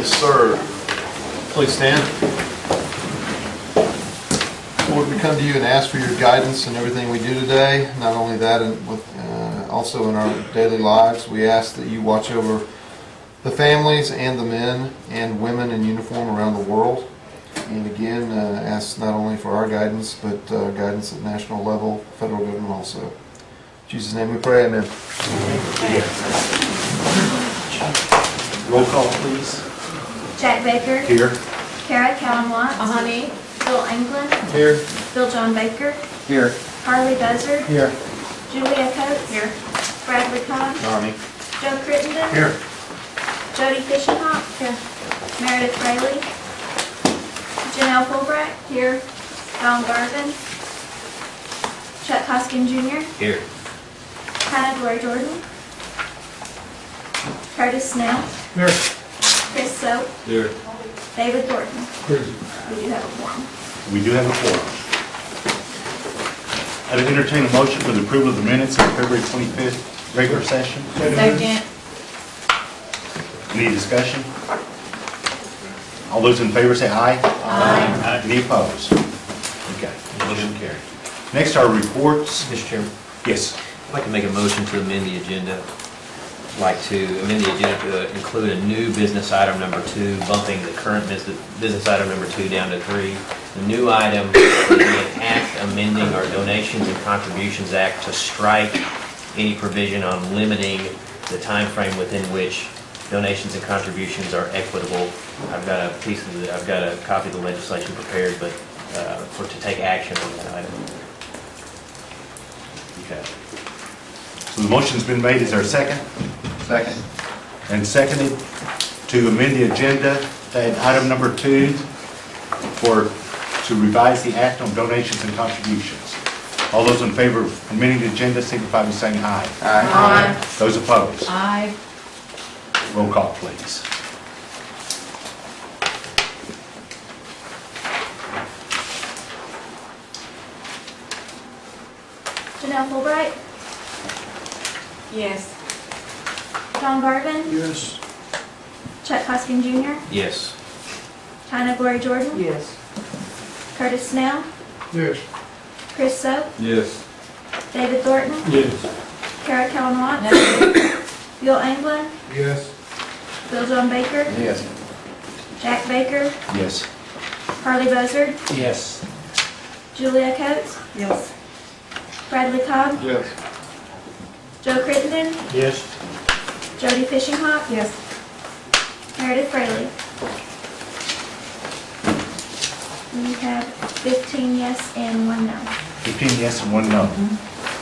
Yes, sir. Please stand. Lord, we come to you and ask for your guidance in everything we do today. Not only that, also in our daily lives. We ask that you watch over the families and the men and women in uniform around the world. And again, ask not only for our guidance, but guidance at national level, federal government also. In Jesus' name we pray, amen. Roll call, please. Jack Baker. Here. Kara Cowan-Watts. Honey. Bill England. Here. Bill John Baker. Here. Harley Buzzard. Here. Julia Coates. Here. Bradley Cobb. Army. Joe Crittenden. Here. Jody Fishenhop. Here. Meredith Fraley. Janelle Fulbright. Here. Don Garvin. Chuck Hoskin Jr. Here. Hannah Glory Jordan. Curtis Snell. Here. Chris Soap. Here. David Thornton. We do have a quorum. We do have a quorum. I would entertain a motion for the approval of the minutes of February 25th regular session. Second. Any discussion? All those in favor say aye. Aye. Any opposed? Okay, motion carried. Next are reports. Mr. Chairman, Yes. I'd like to make a motion to amend the agenda. I'd like to amend the agenda to include a new business item number 2, bumping the current business item number 2 down to 3. The new item would be an act amending our Donations and Contributions Act to strike any provision on limiting the time frame within which donations and contributions are equitable. I've got a copy of the legislation prepared, but to take action on that item. Okay. So the motion's been made. Is there a second? Second. And seconded to amend the agenda, add item number 2 to revise the act on donations and contributions. All those in favor of amending the agenda signify by saying aye. Aye. Those opposed? Aye. Roll call, please. Janelle Fulbright. Yes. Don Garvin. Yes. Chuck Hoskin Jr. Yes. Hannah Glory Jordan. Yes. Curtis Snell. Yes. Chris Soap. Yes. David Thornton. Yes. Kara Cowan-Watts. No. Bill England. Yes. Bill John Baker. Yes. Jack Baker. Yes. Harley Buzzard. Yes. Julia Coates. Yes. Bradley Cobb. Yes. Joe Crittenden. Yes. Jody Fishenhop. Yes. Meredith Fraley. We have 15 yes and 1 no. 15 yes and 1 no.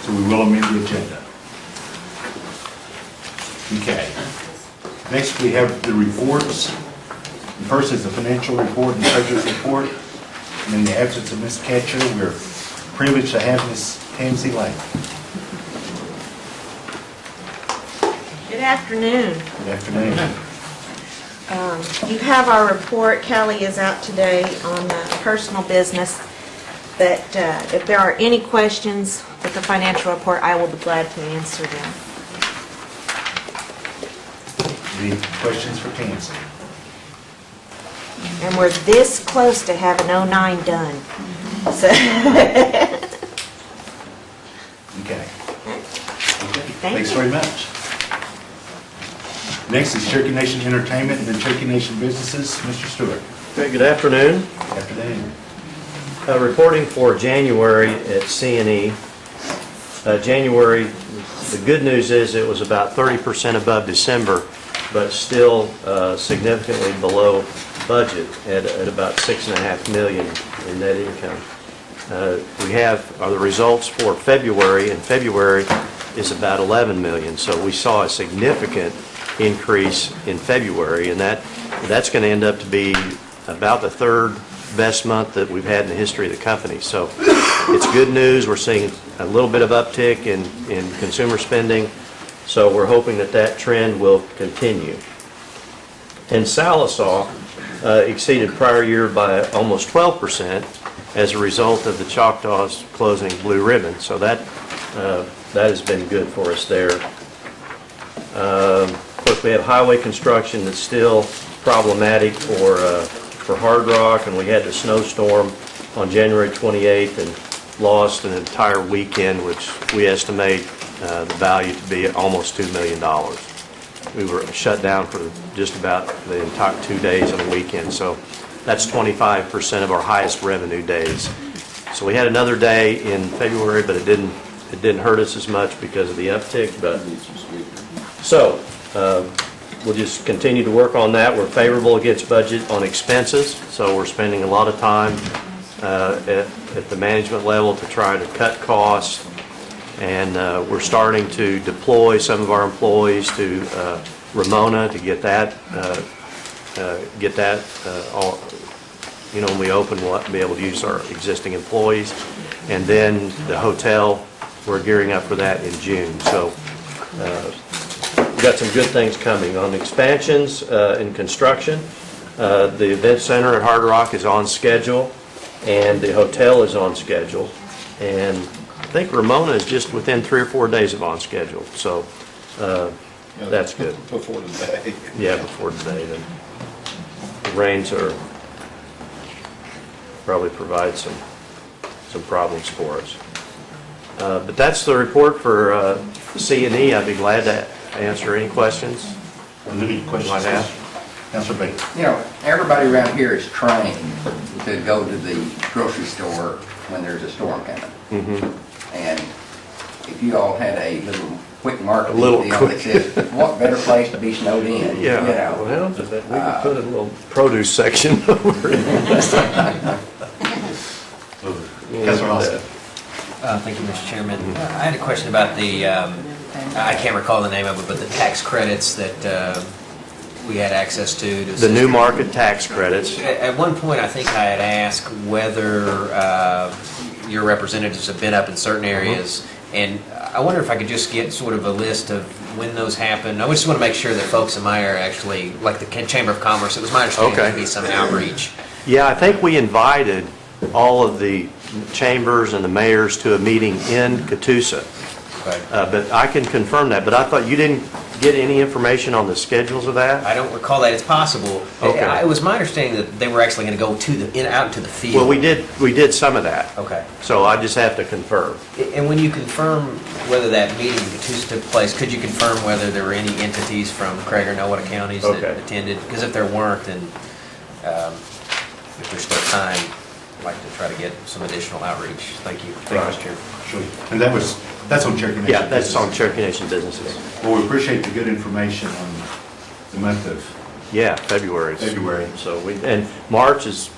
So we will amend the agenda. Okay. Next we have the reports. The first is the financial report and treasurer's report. And in the absence of Ms. Ketcher, we're privileged to have Ms. Tansy Lane. Good afternoon. Good afternoon. You have our report. Kelly is out today on personal business, but if there are any questions with the financial report, I will be glad to answer them. Any questions for Tansy? And we're this close to having 09 done. So Okay. Thank Thanks you. very much. Next is Cherokee Nation Entertainment and the Cherokee Nation Businesses. Mr. Stewart. Okay, good afternoon. Good afternoon. Reporting for January at C&E. January, the good news is it was about 30% above December, but still significantly below budget at about $6.5 million in net income. We have the results for February, and February is about $11 million. So we saw a significant increase in February, and that's going to end up to be about the third best month that we've had in the history of the company. So it's good news. We're seeing a little bit of uptick in consumer spending, so we're hoping that trend will continue. And Salisaw exceeded prior year by almost 12% as a result of the Choctaws closing Blue Ribbon. So that has been good for us there. For We have highway construction that's still problematic for Hard Rock, and we had the snowstorm on January 28th and lost an entire weekend, which we estimate the value to be almost $2 million. We were shut down for just about the entire 2 days on the weekend, so that's 25% of our highest revenue days. So we had another day in February, but it didn't hurt us as much because of the uptick. But so we'll just continue to work on that. We're favorable against budget on expenses, so we're spending a lot of time at the management level to try to cut costs. And we're starting to deploy some of our employees to Ramona to get that all, when we open, we'll be able to use our existing employees. And then the hotel, we're gearing up for that in June. So we've got some good things coming. On expansions in construction, the event center at Hard Rock is on schedule, and the hotel is on schedule. And I think Ramona is just within 3 or 4 days of on schedule, so that's good. Before today. Yeah, before today. The rains are probably provide some problems for us. But that's the report for C&E. I'd be glad to answer any questions. Any questions? Might have. Councilor Bates. You know, everybody around here is trained to go to the grocery store when there's a storm coming. And if you all had a little quick marketing deal that says, what better place to be snowed in? Yeah, You know? well, we could put a little produce section over it. Councilor Austin. Thank you, Mr. Chairman. I had a question about the, I can't recall the name of it, but the tax credits that we had access to. The new market tax credits. At one point, I think I had asked whether your representatives have been up in certain areas, and I wonder if I could just get sort of a list of when those happen. I just want to make sure that folks in my area actually, like the Chamber of Commerce, it was my understanding there'd be some outreach. Yeah, I think we invited all of the chambers and the mayors to a meeting in Catoosa. But I can confirm that. But I thought you didn't get any information on the schedules of that? I don't recall that. It's possible. Okay. It was my understanding that they were actually going to go to out into the field. Well, we did some of that. Okay. So I just have to confirm. And when you confirm whether that meeting in Catoosa took place, could you confirm whether there were any entities from Craig or Nowata counties that attended? Because if there weren't, then if there's still time, I'd like to try to get some additional outreach. Thank you. Thank you, Mr. Chairman. Sure. And that's on Cherokee Nation. Yeah, that's on Cherokee Nation businesses. Well, we appreciate the good information on the month of Yeah, February. February. So and March is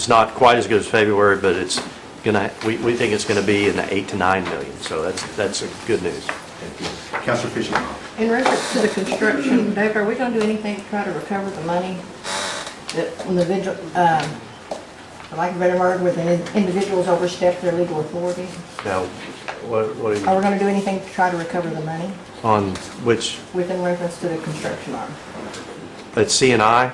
not quite as good as February, but it's gonna, we think it's gonna be in the 8 to 9 million. So that's a good news. Thank you. Councilor Fisher. In reference to the construction, Dave, are we going to do anything to try to recover the money that when the for lack of a better word, where the individuals overstepped their legal authority? Now, what are you, Are we going to do anything to try to recover the money on which, within reference to the construction arm? at C&I?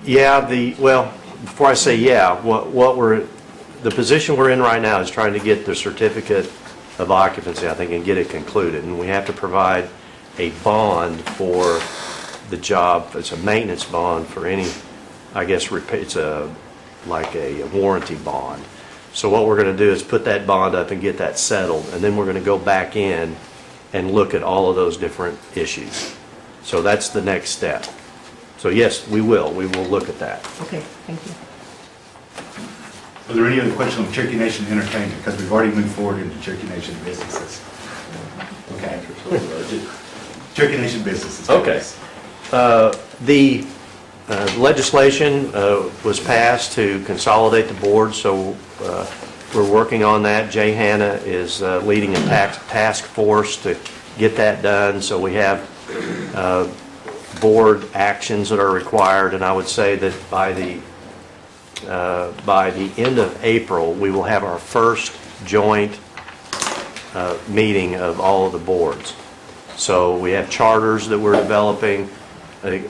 Yeah, well, before I say yeah, the position we're in right now is trying to get the certificate of occupancy, I think, and get it concluded. And we have to provide a bond for the job. It's a maintenance bond for any, I guess, it's like a warranty bond. So what we're going to do is put that bond up and get that settled, and then we're going to go back in and look at all of those different issues. So that's the next step. So yes, we will look at that. Okay, thank you. Are there any other questions on Cherokee Nation Entertainment? Because we've already moved forward into Cherokee Nation businesses. Okay. Cherokee Nation businesses. Okay. The legislation was passed to consolidate the board, so we're working on that. Jay Hanna is leading a task force to get that done, so we have board actions that are required, and I would say that by the end of April, we will have our first joint meeting of all of the boards. So we have charters that we're developing,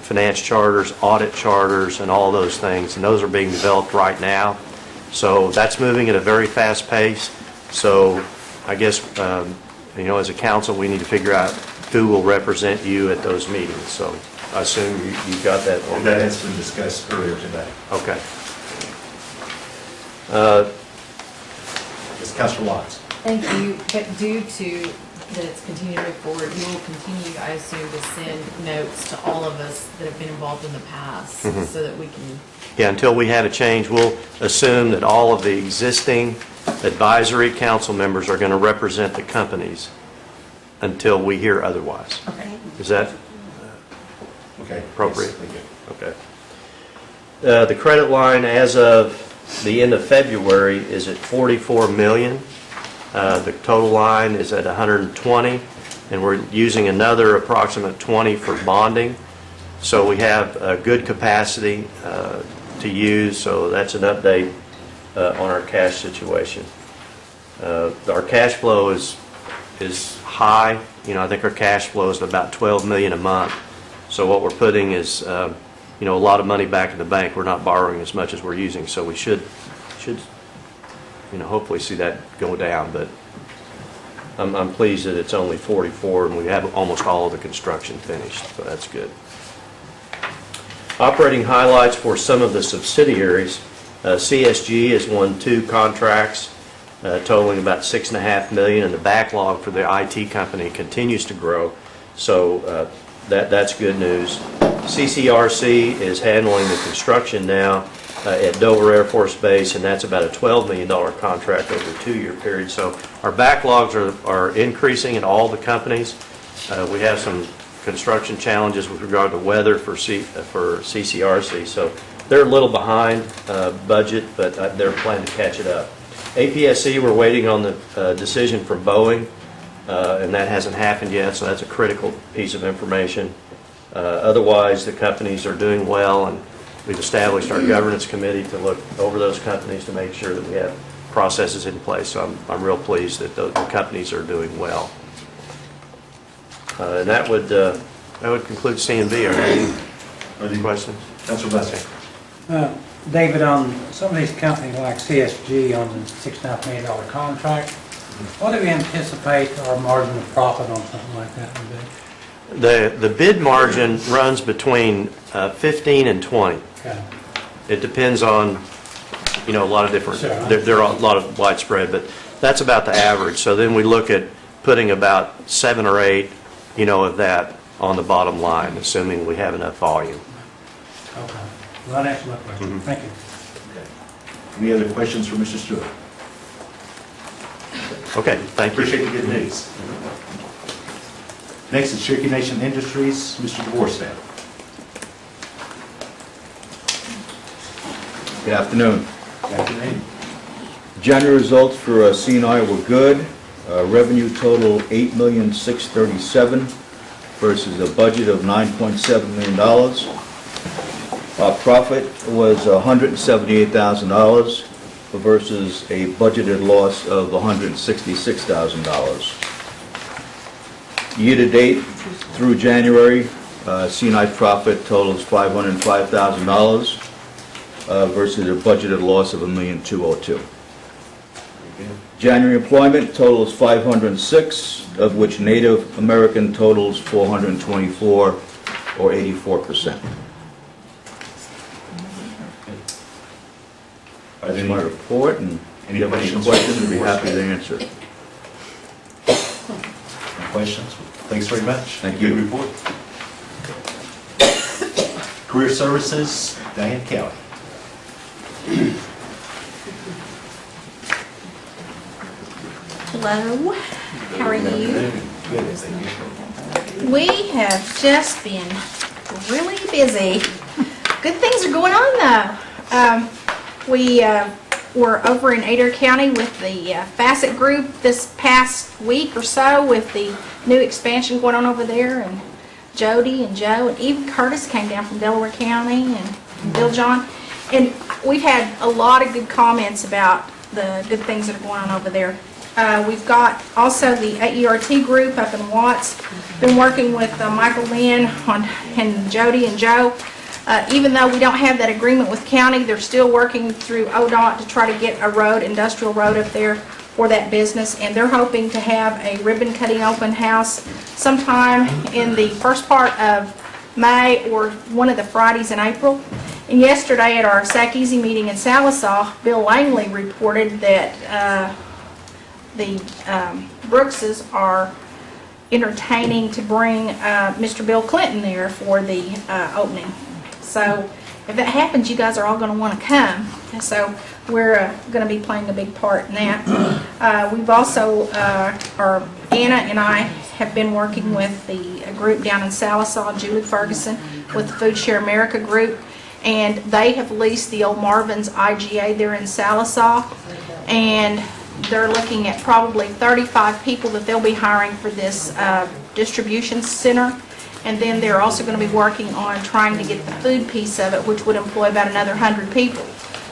finance charters, audit charters, and all those things, and those are being developed right now. So that's moving at a very fast pace. So I guess, as a council, we need to figure out who will represent you at those meetings. So I assume you got that one. That has been discussed earlier today. Okay. It's Councilor Watts. Thank you, but due to that it's continuing to move forward, you will continue, I assume, to send notes to all of us that have been involved in the past, so that we can, Yeah, until we have a change, we'll assume that all of the existing advisory council members are going to represent the companies until we hear otherwise. Okay. Is that Okay. appropriate? Yes, thank you. Okay. The credit line as of the end of February is at 44 million. The total line is at 120, and we're using another approximate 20 for bonding. So we have good capacity to use, so that's an update on our cash situation. Our cash flow is high. You know, I think our cash flow is about 12 million a month. So what we're putting is, you know, a lot of money back in the bank. We're not borrowing as much as we're using, so we should, you know, hopefully see that go down. But I'm pleased that it's only 44, and we have almost all of the construction finished, so that's good. Operating highlights for some of the subsidiaries. CSG has won 2 contracts totaling about $6.5 million, and the backlog for the IT company continues to grow. So that's good news. CCRC is handling the construction now at Dover Air Force Base, and that's about a $12 million contract over a 2-year period. So our backlogs are increasing in all the companies. We have some construction challenges with regard to weather for CCRC, so they're a little behind budget, but they're planning to catch it up. APSC, we're waiting on the decision from Boeing, and that hasn't happened yet, so that's a critical piece of information. Otherwise, the companies are doing well, and we've established our governance committee to look over those companies to make sure that we have processes in place. So I'm real pleased that the companies are doing well. And that would conclude C&B. Are there any questions? Councilor Buster. David, on some of these companies like CSG on the $6.5 million contract, what do we anticipate our margin of profit on something like that would be? The bid margin runs between 15 and 20. Okay. It depends on, you know, a lot of different, Sure. there are a lot of widespread, but that's about the average. So then we look at putting about 7 or 8, you know, of that on the bottom line, assuming we have enough volume. Okay. Well, that answers my question. Thank you. Any other questions for Mr. Stewart? Okay, thank you. Appreciate the good news. Next is Cherokee Nation Industries, Mr. DeVorstead. Good afternoon. Good afternoon. January results for C&I were good. Revenue total $8,637,000 versus a budget of $9.7 million. Our profit was $178,000 versus a budgeted loss of $166,000. Year-to-date through January, C&I profit totals $505,000 versus a budgeted loss of $1,202,000. January employment totals 506, of which Native American totals 424, or 84%. That's my report, and if you have any questions, we'd be happy to answer. Any questions? Thanks very much. Thank you. Good report. Career Services, Diane Kelly. Hello, how are you? Good, thank you. We have just been really busy. Good things are going on though. We were over in Adair County with the Facet Group this past week or so with the new expansion going on over there, and Jody and Joe and even Curtis came down from Delaware County, and Bill John. And we've had a lot of good comments about the good things that are going on over there. We've got also the AERT group up in Watts, been working with Michael Lynn and Jody and Joe. Even though we don't have that agreement with county, they're still working through ODOT to try to get a road, industrial road up there for that business, and they're hoping to have a ribbon cutting open house sometime in the first part of May or one of the Fridays in April. And yesterday at our SAC Easy meeting in Salisaw, Bill Langley reported that the Brookses are entertaining to bring Mr. Bill Clinton there for the opening. So if that happens, you guys are all going to want to come. And so we're going to be playing a big part in that. We've also, Anna and I have been working with the group down in Salisaw, Julie Ferguson, with the Food Share America group, and they have leased the old Marvin's IGA there in Salisaw, and they're looking at probably 35 people that they'll be hiring for this distribution center. And then they're also going to be working on trying to get the food piece of it, which would employ about another 100 people.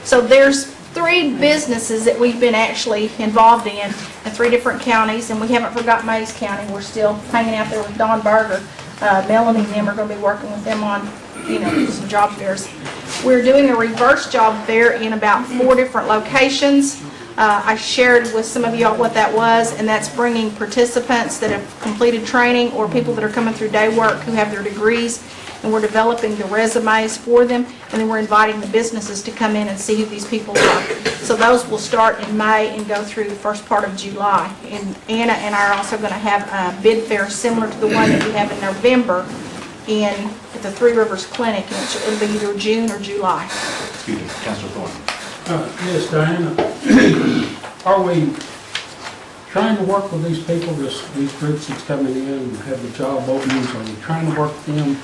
So there's 3 businesses that we've been actually involved in 3 different counties, and we haven't forgot Mays County. We're still hanging out there with Don Berger. Melanie and them are going to be working with them on, some job fairs. We're doing a reverse job fair in about 4 different locations. I shared with some of y'all what that was, and that's bringing participants that have completed training or people that are coming through day work who have their degrees, and we're developing the resumes for them, and then we're inviting the businesses to come in and see who these people are. So those will start in May and go through the first part of July. And Anna and I are also going to have a bid fair similar to the one that we have in November at the Three Rivers Clinic, and it'll be either June or July. Excuse me, Councilor Thorne. Yes, Diana, are we trying to work with these people, these groups that's coming in and have the job openings? Are we trying to work with them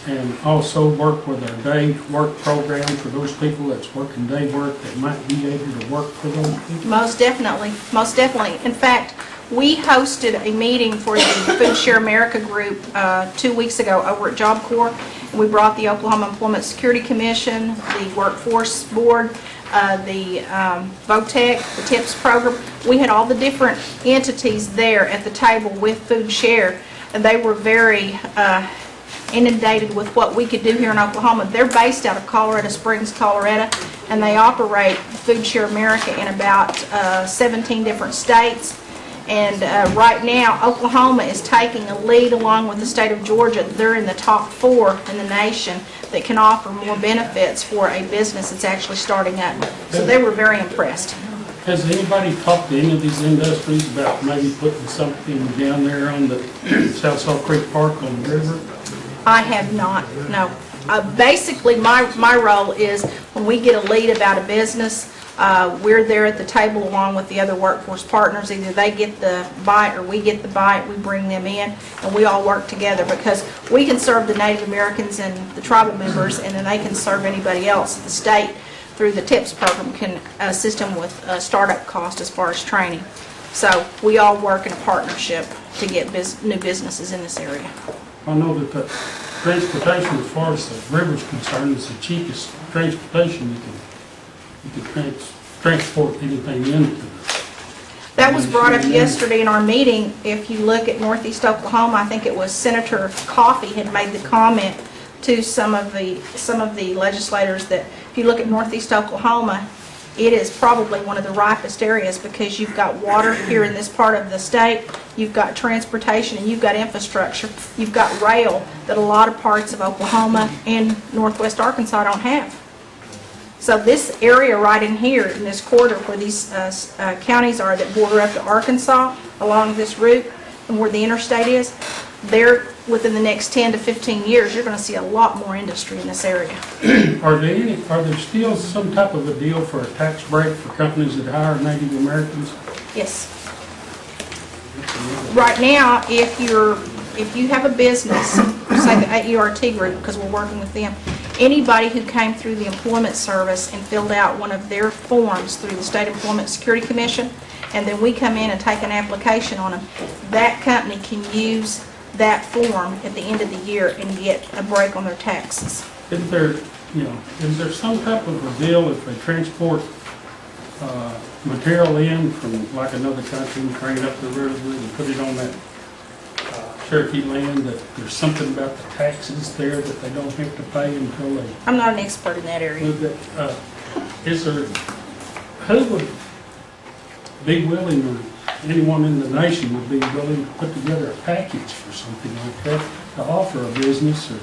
and also work with our day work program for those people that's working day work that might be able to work for those people? Most definitely, most definitely. In fact, we hosted a meeting for the Food Share America group 2 weeks ago over at Job Corps. And we brought the Oklahoma Employment Security Commission, the Workforce Board, the VOTEC, the TIPS program. We had all the different entities there at the table with Food Share, and they were very inundated with what we could do here in Oklahoma. They're based out of Colorado Springs, Colorado, and they operate Food Share America in about 17 different states. And right now, Oklahoma is taking a lead along with the state of Georgia. They're in the top 4 in the nation that can offer more benefits for a business that's actually starting up. So they were very impressed. Has anybody talked to any of these industries about maybe putting something down there on the South Salt Creek Park on the river? I have not, no. Basically, my role is when we get a lead about a business, we're there at the table along with the other workforce partners. Either they get the bite or we get the bite. We bring them in, and we all work together because we can serve the Native Americans and the tribal members, and then they can serve anybody else. The state, through the TIPS program, can assist them with startup cost as far as training. So we all work in a partnership to get new businesses in this area. I know that the transportation, as far as the river's concerned, is the cheapest transportation you can transport anything into. That was brought up yesterday in our meeting. If you look at Northeast Oklahoma, I think it was Senator Coffey had made the comment to some of the legislators that if you look at Northeast Oklahoma, it is probably one of the ripest areas because you've got water here in this part of the state, you've got transportation, and you've got infrastructure. You've got rail that a lot of parts of Oklahoma and northwest Arkansas don't have. So this area right in here, in this corridor where these counties are that border up to Arkansas along this route and where the interstate is, there within the next 10 to 15 years, you're going to see a lot more industry in this area. Are there still some type of a deal for a tax break for companies that hire Native Americans? Yes. Right now, if you have a business, say the AERT group, because we're working with them, anybody who came through the Employment Service and filled out one of their forms through the State Employment Security Commission, and then we come in and take an application on them, that company can use that form at the end of the year and get a break on their taxes. Is there some type of a deal if they transport material in from like another country and bring it up the river and put it on that Cherokee land, that there's something about the taxes there that they don't have to pay until they... I'm not an expert in that area. Is there, who would, be willing, or anyone in the nation would be willing to put together a package for something like that to offer a business, or,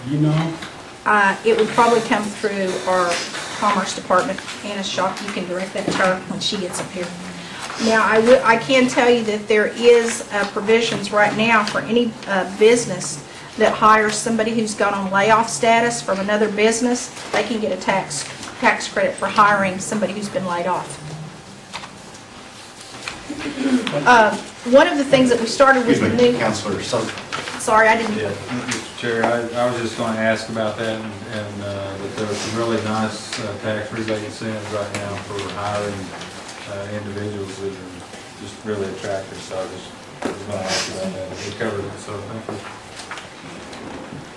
you know? It would probably come through our Commerce Department. Anna Shock, you can direct that to her when she gets up here. Now, I can tell you that there is provisions right now for any business that hires somebody who's gone on layoff status from another business. They can get a tax credit for hiring somebody who's been laid off. One of the things that we started with the Excuse me, new... Counselor, so Sorry, I didn't... Yeah, Mr. Chair, I was just going to ask about that, and that there are some really nice tax rebate incentives right now for hiring individuals that are just really attractive, so I just was going to ask about that. We covered it, so thank you.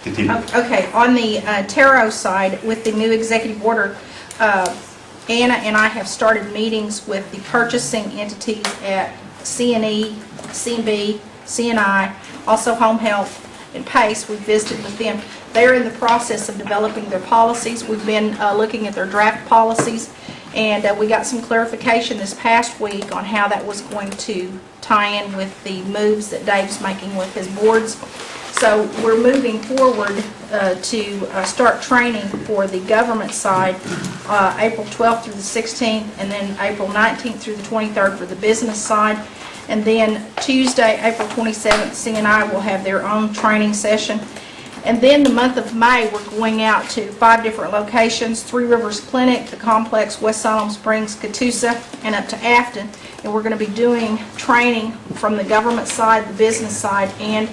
continue. Okay, on the Taro side, with the new executive order, Anna and I have started meetings with the purchasing entities at C&E, C&B, C&I, also Home Health and PACE. We've visited with them. They're in the process of developing their policies. We've been looking at their draft policies, and we got some clarification this past week on how that was going to tie in with the moves that Dave's making with his boards. So we're moving forward to start training for the government side April 12th through the 16th, and then April 19th through the 23rd for the business side. And then Tuesday, April 27th, C&I will have their own training session. And then the month of May, we're going out to 5 different locations: Three Rivers Clinic, the Complex, West Salem Springs, Catoosa, and up to Afton. And we're going to be doing training from the government side, the business side, and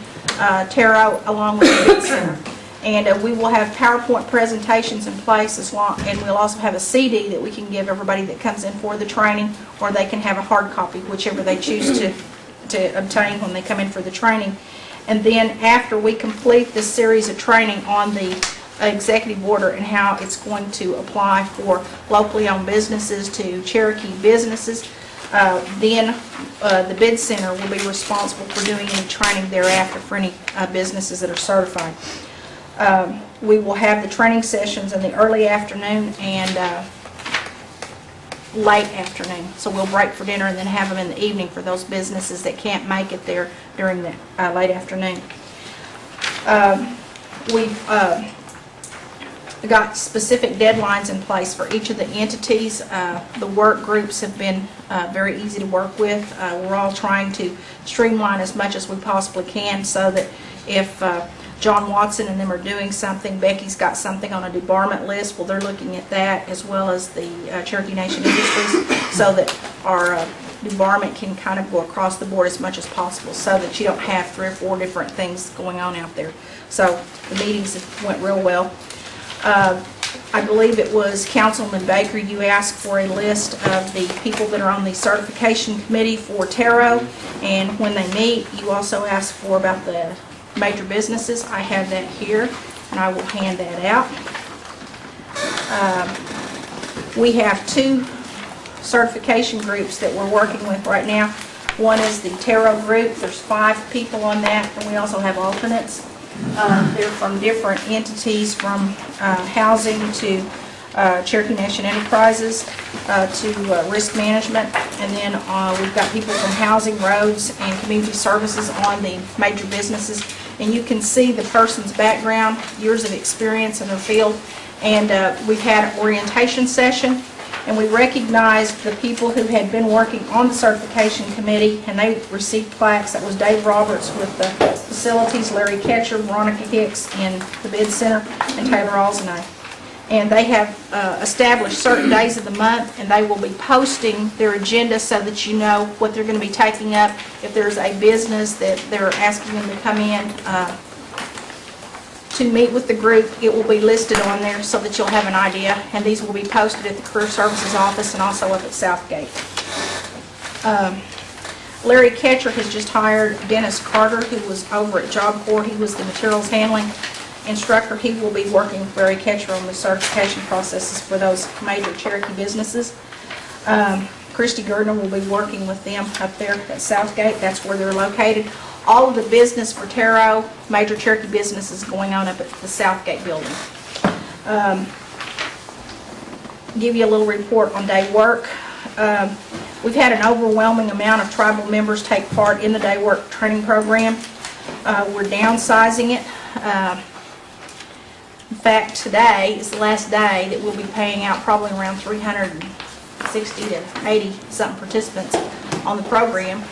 Taro, along with the Bid Center. And we will have PowerPoint presentations in place, and we'll also have a CD that we can give everybody that comes in for the training, or they can have a hard copy, whichever they choose to obtain when they come in for the training. And then after we complete this series of training on the executive order and how it's going to apply for locally owned businesses to Cherokee businesses, then the Bid Center will be responsible for doing any training thereafter for any businesses that are certified. We will have the training sessions in the early afternoon and late afternoon. So we'll break for dinner and then have them in the evening for those businesses that can't make it there during the late afternoon. We've got specific deadlines in place for each of the entities. The work groups have been very easy to work with. We're all trying to streamline as much as we possibly can, so that if John Watson and them are doing something, Becky's got something on a debarment list, well, they're looking at that, as well as the Cherokee Nation Industries, so that our debarment can kind of go across the board as much as possible, so that you don't have 3 or 4 different things going on out there. So the meetings went real well. I believe it was Councilman Baker, you asked for a list of the people that are on the certification committee for Taro, and when they meet, you also asked for about the major businesses. I have that here, and I will hand that out. We have 2 certification groups that we're working with right now. One is the Taro group. There's 5 people on that, and we also have alternates. They're from different entities, from housing to Cherokee Nation Enterprises to risk management, and then we've got people from housing, roads, and community services on the major businesses. And you can see the person's background, years of experience in their field. And we've had an orientation session, and we recognized the people who had been working on the certification committee, and they received plaques. That was Dave Roberts with the facilities, Larry Ketcher, Veronica Hicks in the Bid Center, and Taylor Alzenay. And they have established certain days of the month, and they will be posting their agenda so that you know what they're going to be taking up. If there's a business that they're asking them to come in to meet with the group, it will be listed on there so that you'll have an idea. And these will be posted at the Career Services office and also up at Southgate. Larry Ketcher has just hired Dennis Carter, who was over at Job Corps. He was the materials handling instructor. He will be working with Larry Ketcher on the certification processes for those major Cherokee businesses. Christy Gardner will be working with them up there at Southgate. That's where they're located. All of the business for Taro, major Cherokee business, is going on up at the Southgate building. Give you a little report on day work. We've had an overwhelming amount of tribal members take part in the day work training program. We're downsizing it. In fact, today is the last day that we'll be paying out probably around 360 to 80 something participants on the program.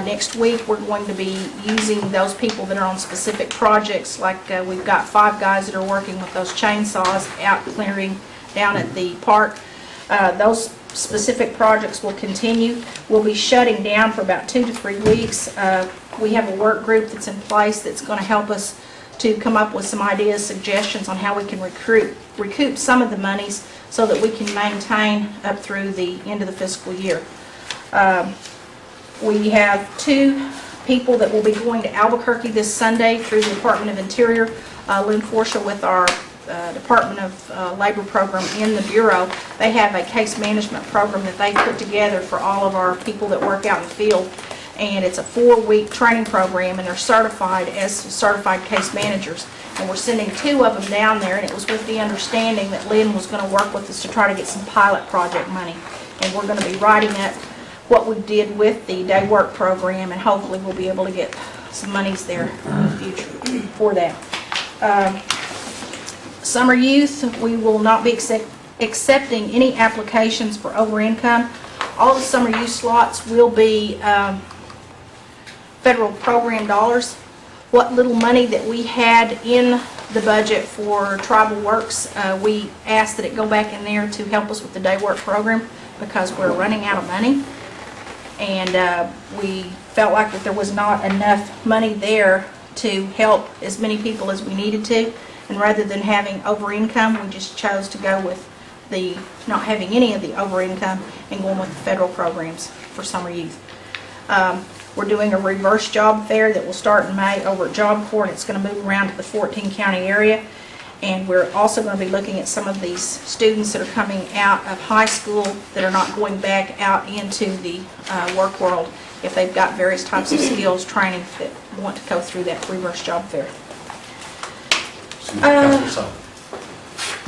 Next week, we're going to be using those people that are on specific projects, like we've got 5 guys that are working with those chainsaws out clearing down at the park. Those specific projects will continue. We'll be shutting down for about 2 to 3 weeks. We have a work group that's in place that's going to help us to come up with some ideas, suggestions on how we can recoup some of the monies so that we can maintain up through the end of the fiscal year. We have 2 people that will be going to Albuquerque this Sunday through the Department of Interior. Lynn Forsha with our Department of Labor program in the Bureau. They have a case management program that they put together for all of our people that work out in the field. And it's a 4-week training program, and they're certified as certified case managers. And we're sending 2 of them down there, and it was with the understanding that Lynn was going to work with us to try to get some pilot project money. And we're going to be writing up what we did with the day work program, and hopefully we'll be able to get some monies there in the future for that. Summer youth, we will not be accepting any applications for over income. All the summer youth slots will be federal program dollars. What little money that we had in the budget for tribal works, we asked that it go back in there to help us with the day work program because we're running out of money. And we felt like that there was not enough money there to help as many people as we needed to. And rather than having over income, we just chose to go with the not having any of the over income and going with the federal programs for summer youth. We're doing a reverse job fair that will start in May over at Job Corps, and it's going to move around to the 14 county area. And we're also going to be looking at some of these students that are coming out of high school that are not going back out into the work world if they've got various types of skills training that want to go through that reverse job fair.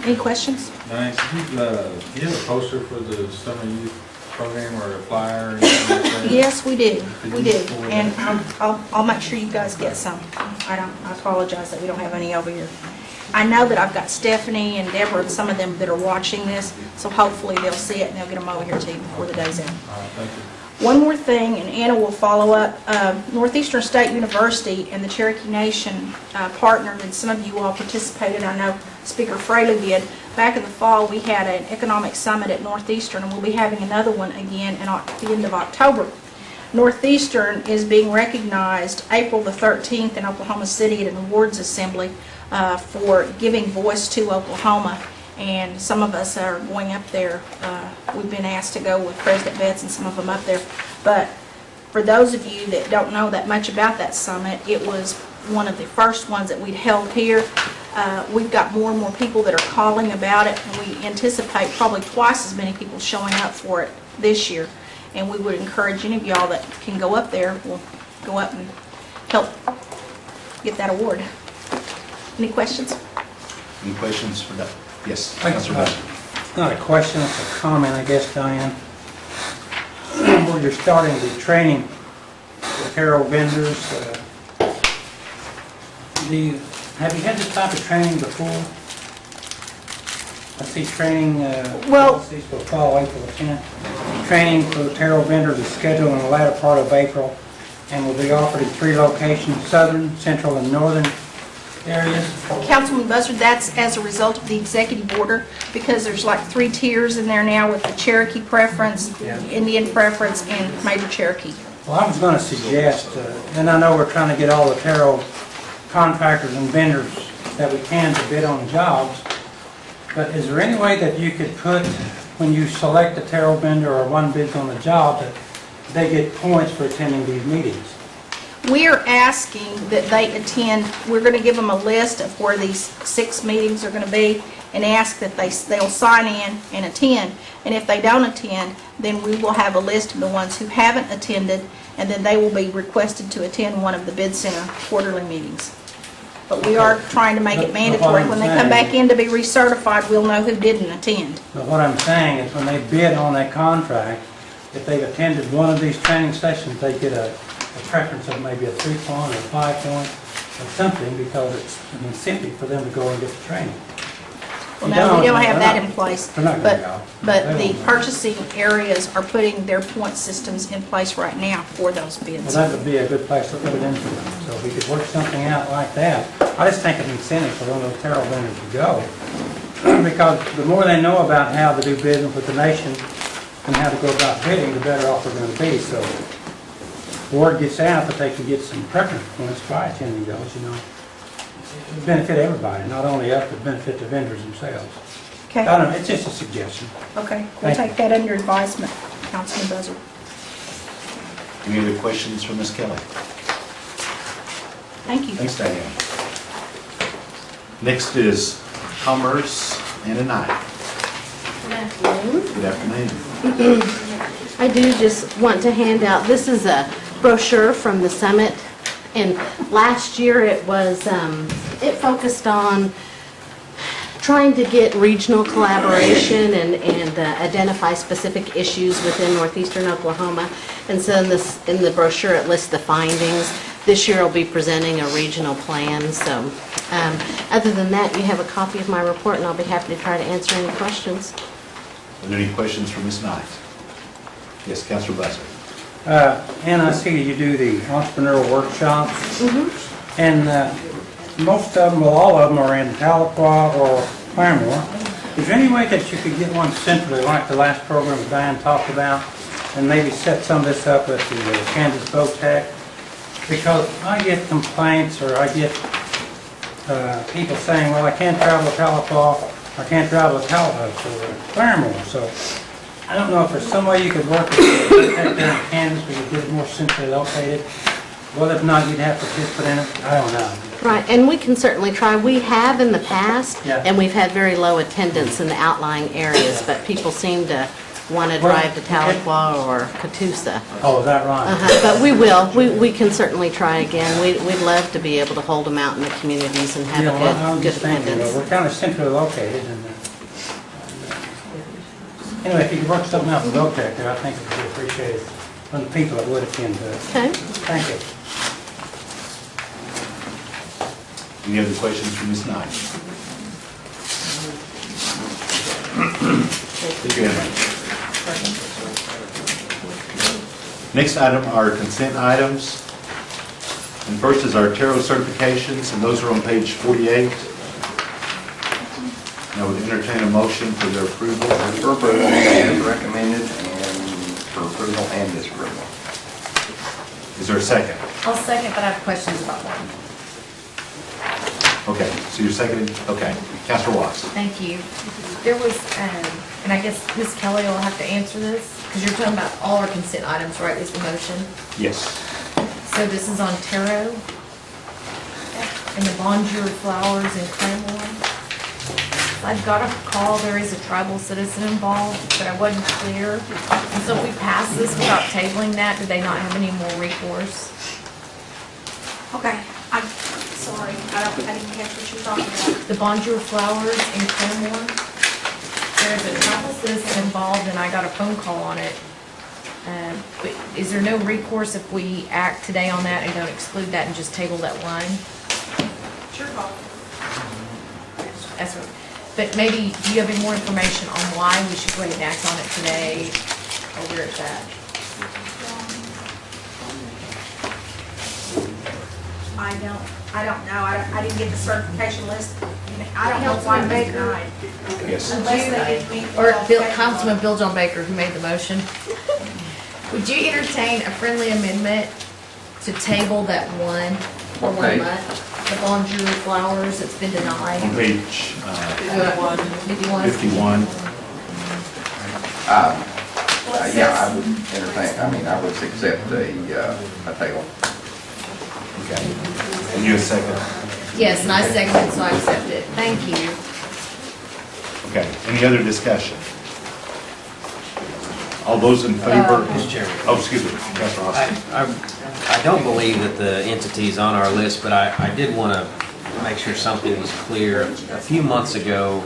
Any questions? Nice. Do you have a poster for the summer youth program or a flyer or anything like that? Yes, we do. Could We you do. forward And that? I'll make sure you guys get some. I apologize that we don't have any over here. I know that I've got Stephanie and Deborah and some of them that are watching this, so hopefully they'll see it and they'll get them over here to you before the day's end. All right, thank you. One more thing, and Anna will follow up. Northeastern State University and the Cherokee Nation partnered, and some of you all participated. I know Speaker Fraley did. Back in the fall, we had an economic summit at Northeastern, and we'll be having another one again at the end of October. Northeastern is being recognized April the 13th in Oklahoma City at an awards assembly for giving voice to Oklahoma. And some of us are going up there. We've been asked to go with President Betts and some of them up there. But for those of you that don't know that much about that summit, it was one of the first ones that we'd held here. We've got more and more people that are calling about it, and we anticipate probably twice as many people showing up for it this year. And we would encourage any of y'all that can go up there, will go up and help get that award. Any questions? Any questions for Doug? Yes, Thanks, Councilor Doug. Not a question, it's a comment, I guess, Diane. Where you're starting the training with apparel vendors, have you had this type of training before? I see training, policies for fall, April the 10th. Training for apparel vendors is scheduled in the latter part of April and will be offered in 3 locations, southern, central, and northern areas. Councilman Buzzard, that's as a result of the executive order, because there's like 3 tiers in there now with the Cherokee preference, Indian preference, and Major Cherokee. Well, I was going to suggest, and I know we're trying to get all the apparel contractors and vendors that we can to bid on jobs, but is there any way that you could put, when you select a apparel vendor or one bids on a job, that they get points for attending these meetings? We're asking that they attend, we're going to give them a list of where these 6 meetings are going to be, and ask that they'll sign in and attend. And if they don't attend, then we will have a list of the ones who haven't attended, and then they will be requested to attend one of the Bid Center quarterly meetings. But we are trying to make it mandatory. When they come back in to be recertified, we'll know who didn't attend. But what I'm saying is when they bid on that contract, if they've attended one of these training sessions, they get a preference of maybe a 3-point or 5-point or something because it's an incentive for them to go and get the training. Well, no, we don't have that in place. They're not gonna go. But They the won't go. purchasing areas are putting their point systems in place right now for those Well, bids. that would be a good place to put it into. So if we could work something out like that, I just think an incentive for one of those Terrell vendors to go. Because the more they know about how to do business with the nation and how to go about bidding, the better off we're gonna be. So the word gets out that they can get some preference points by attending those, you know. It would benefit everybody, not only us, but benefit the vendors themselves. Okay, I don't know, it's just a suggestion. okay, we'll Thank take that under advisement, Councilman Buzzard. Any other questions for Ms. Kelly? Thank you. Thanks, Diane. Next is Commerce and Anaya. Good afternoon. I do just want to hand out, this is a brochure from the summit, and last year it was, it focused on trying to get regional collaboration and identify specific issues within northeastern Oklahoma. And so in the brochure, it lists the findings. This year I'll be presenting a regional plan, so other than that, you have a copy of my report, and I'll be happy to try to answer any questions. Are there any questions for Ms. Knight? Yes, Councilor Buzzard. And I see you do the entrepreneurial workshops. And most of them, well, all of them are in Tahlequah or Claremore. Is there any way that you could get one centrally, like the last program Diane talked about, and maybe set some of this up at the Kansas Boat Tech? Because I get complaints, or I get people saying, well, I can't travel to Tahlequah, I can't travel to Claremore. So I don't know if there's some way you could work with the Tech there in Kansas, where you get it more centrally located. Well, if not, you'd have to participate in it. I don't know. Right, and we can certainly try. We have in the past, Yeah. and we've had very low attendance in the outlying areas, but people seem to want to drive to Tahlequah or Catoosa. Oh, is that right? But we will. We can certainly try again. We'd love to be able to hold them out in the communities and have Yeah, well, I a was good just thinking, attendance. we're kind of centrally located, and anyway, if you could work something out with OTEC there, I think it would be appreciated from the people that would attend to it. Okay. Thank you. Any other questions for Ms. Knight? Thank you, Emma. Next item are consent items. And first is our tarot certifications, and those are on page 48. And I would entertain a motion for their approval. For approval as recommended and for approval and disapproval. Is there a second? I'll second, but I have questions about one. Okay, so you're seconding? Okay. Councilor Watts. Thank you. There was, and I guess Ms. Kelly will have to answer this, because you're talking about all our consent items, right, is the motion? Yes. So this is on taro, and the bonjour flowers in Claremore. I've got a call, there is a tribal citizen involved, but I wasn't clear. And so if we pass this without tabling that, do they not have any more recourse? Okay, I'm sorry, I didn't catch what you were talking about. The bonjour flowers in Claremore, there's a tribal citizen involved, and I got a phone call on it. But is there no recourse if we act today on that and don't exclude that and just table that one? Sure call. That's what, but maybe, do you have any more information on why we should go ahead and act on it today, or where it's at? I don't know, I didn't get the certification list. I don't know why they denied. Yes. Unless they did meet. Or Councilman Bill John Baker, who made the motion. Would you entertain a friendly amendment to table that one for 1 Okay. month? The bonjour flowers that's been denied? On page 51. 51. Yeah, I would entertain, I mean, I would accept a table. Okay. And you a second? Yes, and I second it, so I accept it. Thank you. Okay. Any other discussion? All those in favor? Mr. Chairman. Oh, excuse me, Councilor Austin. I don't believe that the entity's on our list, but I did want to make sure something was clear. A few months ago,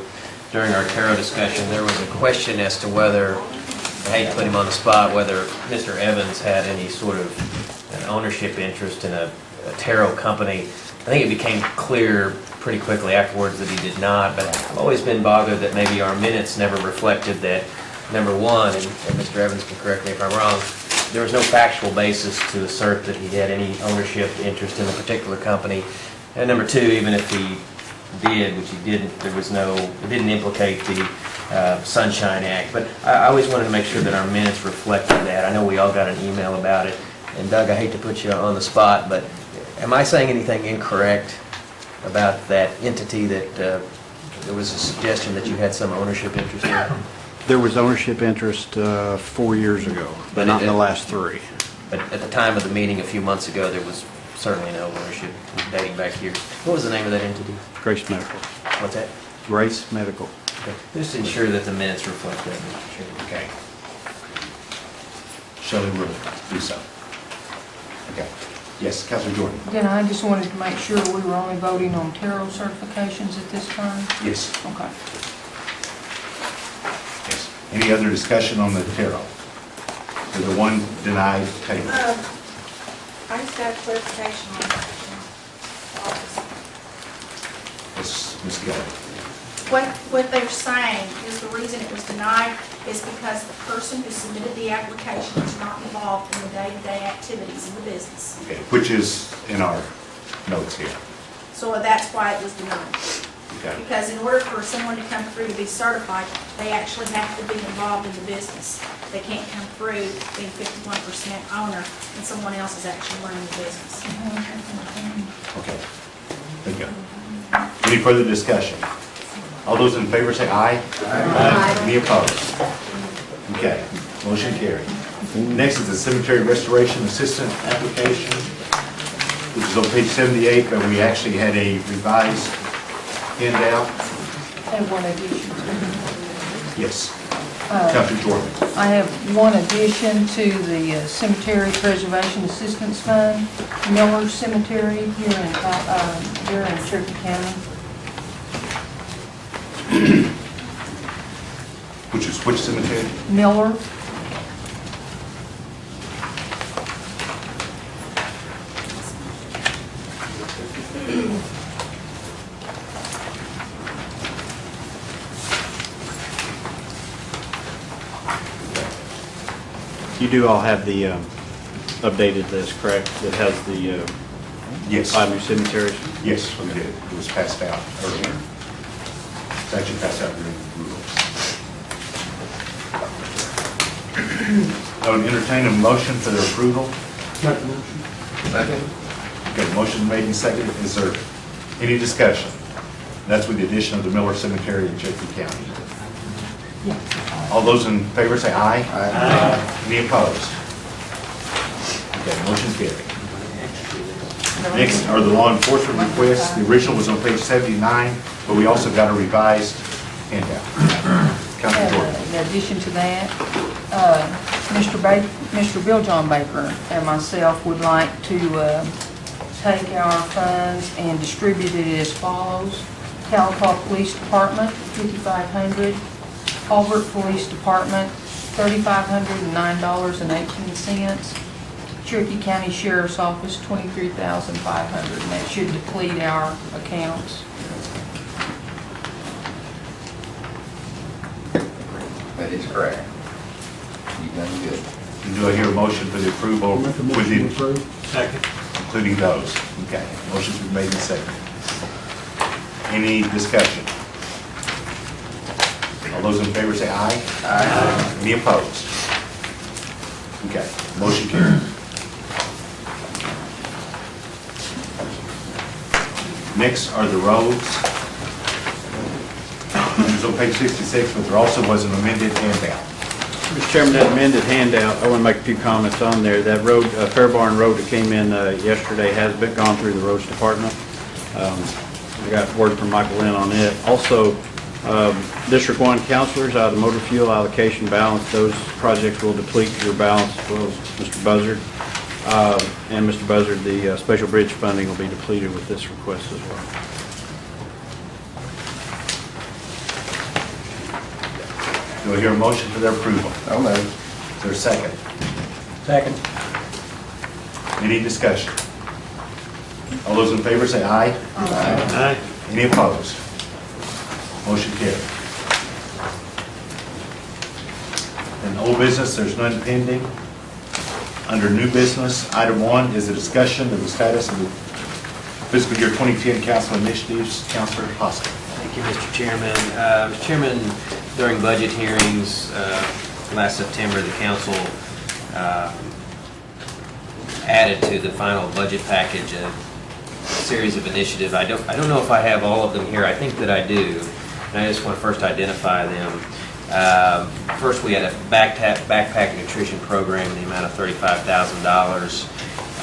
during our Taro discussion, there was a question as to whether, I hate to put him on the spot, whether Mr. Evans had any sort of an ownership interest in a Taro company. I think it became clear pretty quickly afterwards that he did not, but I've always been bothered that maybe our minutes never reflected that, number one, and Mr. Evans can correct me if I'm wrong, there was no factual basis to assert that he had any ownership interest in a particular company. And number two, even if he did, which he didn't, there was no, it didn't implicate the Sunshine Act. But I always wanted to make sure that our minutes reflected that. I know we all got an email about it. And Doug, I hate to put you on the spot, but am I saying anything incorrect about that entity that there was a suggestion that you had some ownership interest in? There was ownership interest 4 years ago, but not in the last 3. But at the time of the meeting a few months ago, there was certainly no ownership dating back here. What was the name of that entity? Grace Medical. What's that? Grace Medical. Okay. Just ensure that the minutes reflect that, Mr. Chairman. Okay. Shelley will do so. Okay. Yes, Councilor Jordan? Then I just wanted to make sure we were only voting on Taro certifications at this time? Yes. Okay. Yes. Any other discussion on the Taro? So the one denied table? I just got clarification on that. Yes, Ms. Kelly. What they're saying is the reason it was denied is because the person who submitted the application is not involved in the day-to-day activities of the business. Okay, which is in our notes here. So that's why it was denied. Okay. Because in order for someone to come through to be certified, they actually have to be involved in the business. They can't come through being 51% owner and someone else is actually running the business. Okay. Thank you. Any further discussion? All those in favor say aye. Aye. Any opposed? Okay, motion carried. Next is the cemetery restoration assistant application, which is on page 78, but we actually had a revised handout. And one addition to Yes. Councilor Jordan. I have one addition to the Cemetery Preservation Assistance Fund, Miller Cemetery here in Cherokee County. Which cemetery? Miller. You do all have the updated list, correct? That has the Yes. 5 new cemeteries? Yes, we did. It was passed out earlier. It's actually passed out during the rules. I would entertain a motion for their approval. Second. Okay, motion made and seconded. Is there any discussion? That's with the addition of the Miller Cemetery in Cherokee County. All those in favor say aye. Aye. Any opposed? Okay, motion carried. Next are the law enforcement requests. The original was on page 79, but we also got a revised handout. Councilor Jordan. In addition to that, Mr. Bill John Baker and myself would like to take our funds and distribute it as follows. Calico Police Department, $5,500. Culvert Police Department, $3,509.18. Cherokee County Sheriff's Office, $23,500, and that should deplete our accounts. That is correct. You've done good. Do I hear a motion for the approval Make a with motion to the, approve. including those? Okay, motion's been made and seconded. Any discussion? All those in favor say aye. Aye. Any opposed? Okay, motion carried. Next are the roads. It was on page 66, but there also was an amended handout. Mr. Chairman, that amended handout, I want to make a few comments on there. That road, Fairbarn Road that came in yesterday has been gone through the roads department. We got word from Michael Lynn on it. Also, District 1 councilors, out of the motor fuel allocation balance, those projects will deplete your balance as well as Mr. Buzzard. And Mr. Buzzard, the special bridge funding will be depleted with this request as well. Do I hear a motion for their approval? So moved. Is there a second? Second. Any discussion? All those in favor say aye. Aye. Any opposed? Motion carried. In old business, there's none pending. Under new business, item 1 is a discussion of the status of the fiscal year 2010 council initiatives. Councilor Hoskins. Thank you, Mr. Chairman. Mr. Chairman, during budget hearings last September, the council added to the final budget package a series of initiatives. I don't know if I have all of them here. I think that I do. And I just want to first identify them. First, we had a backpack nutrition program in the amount of $35,000.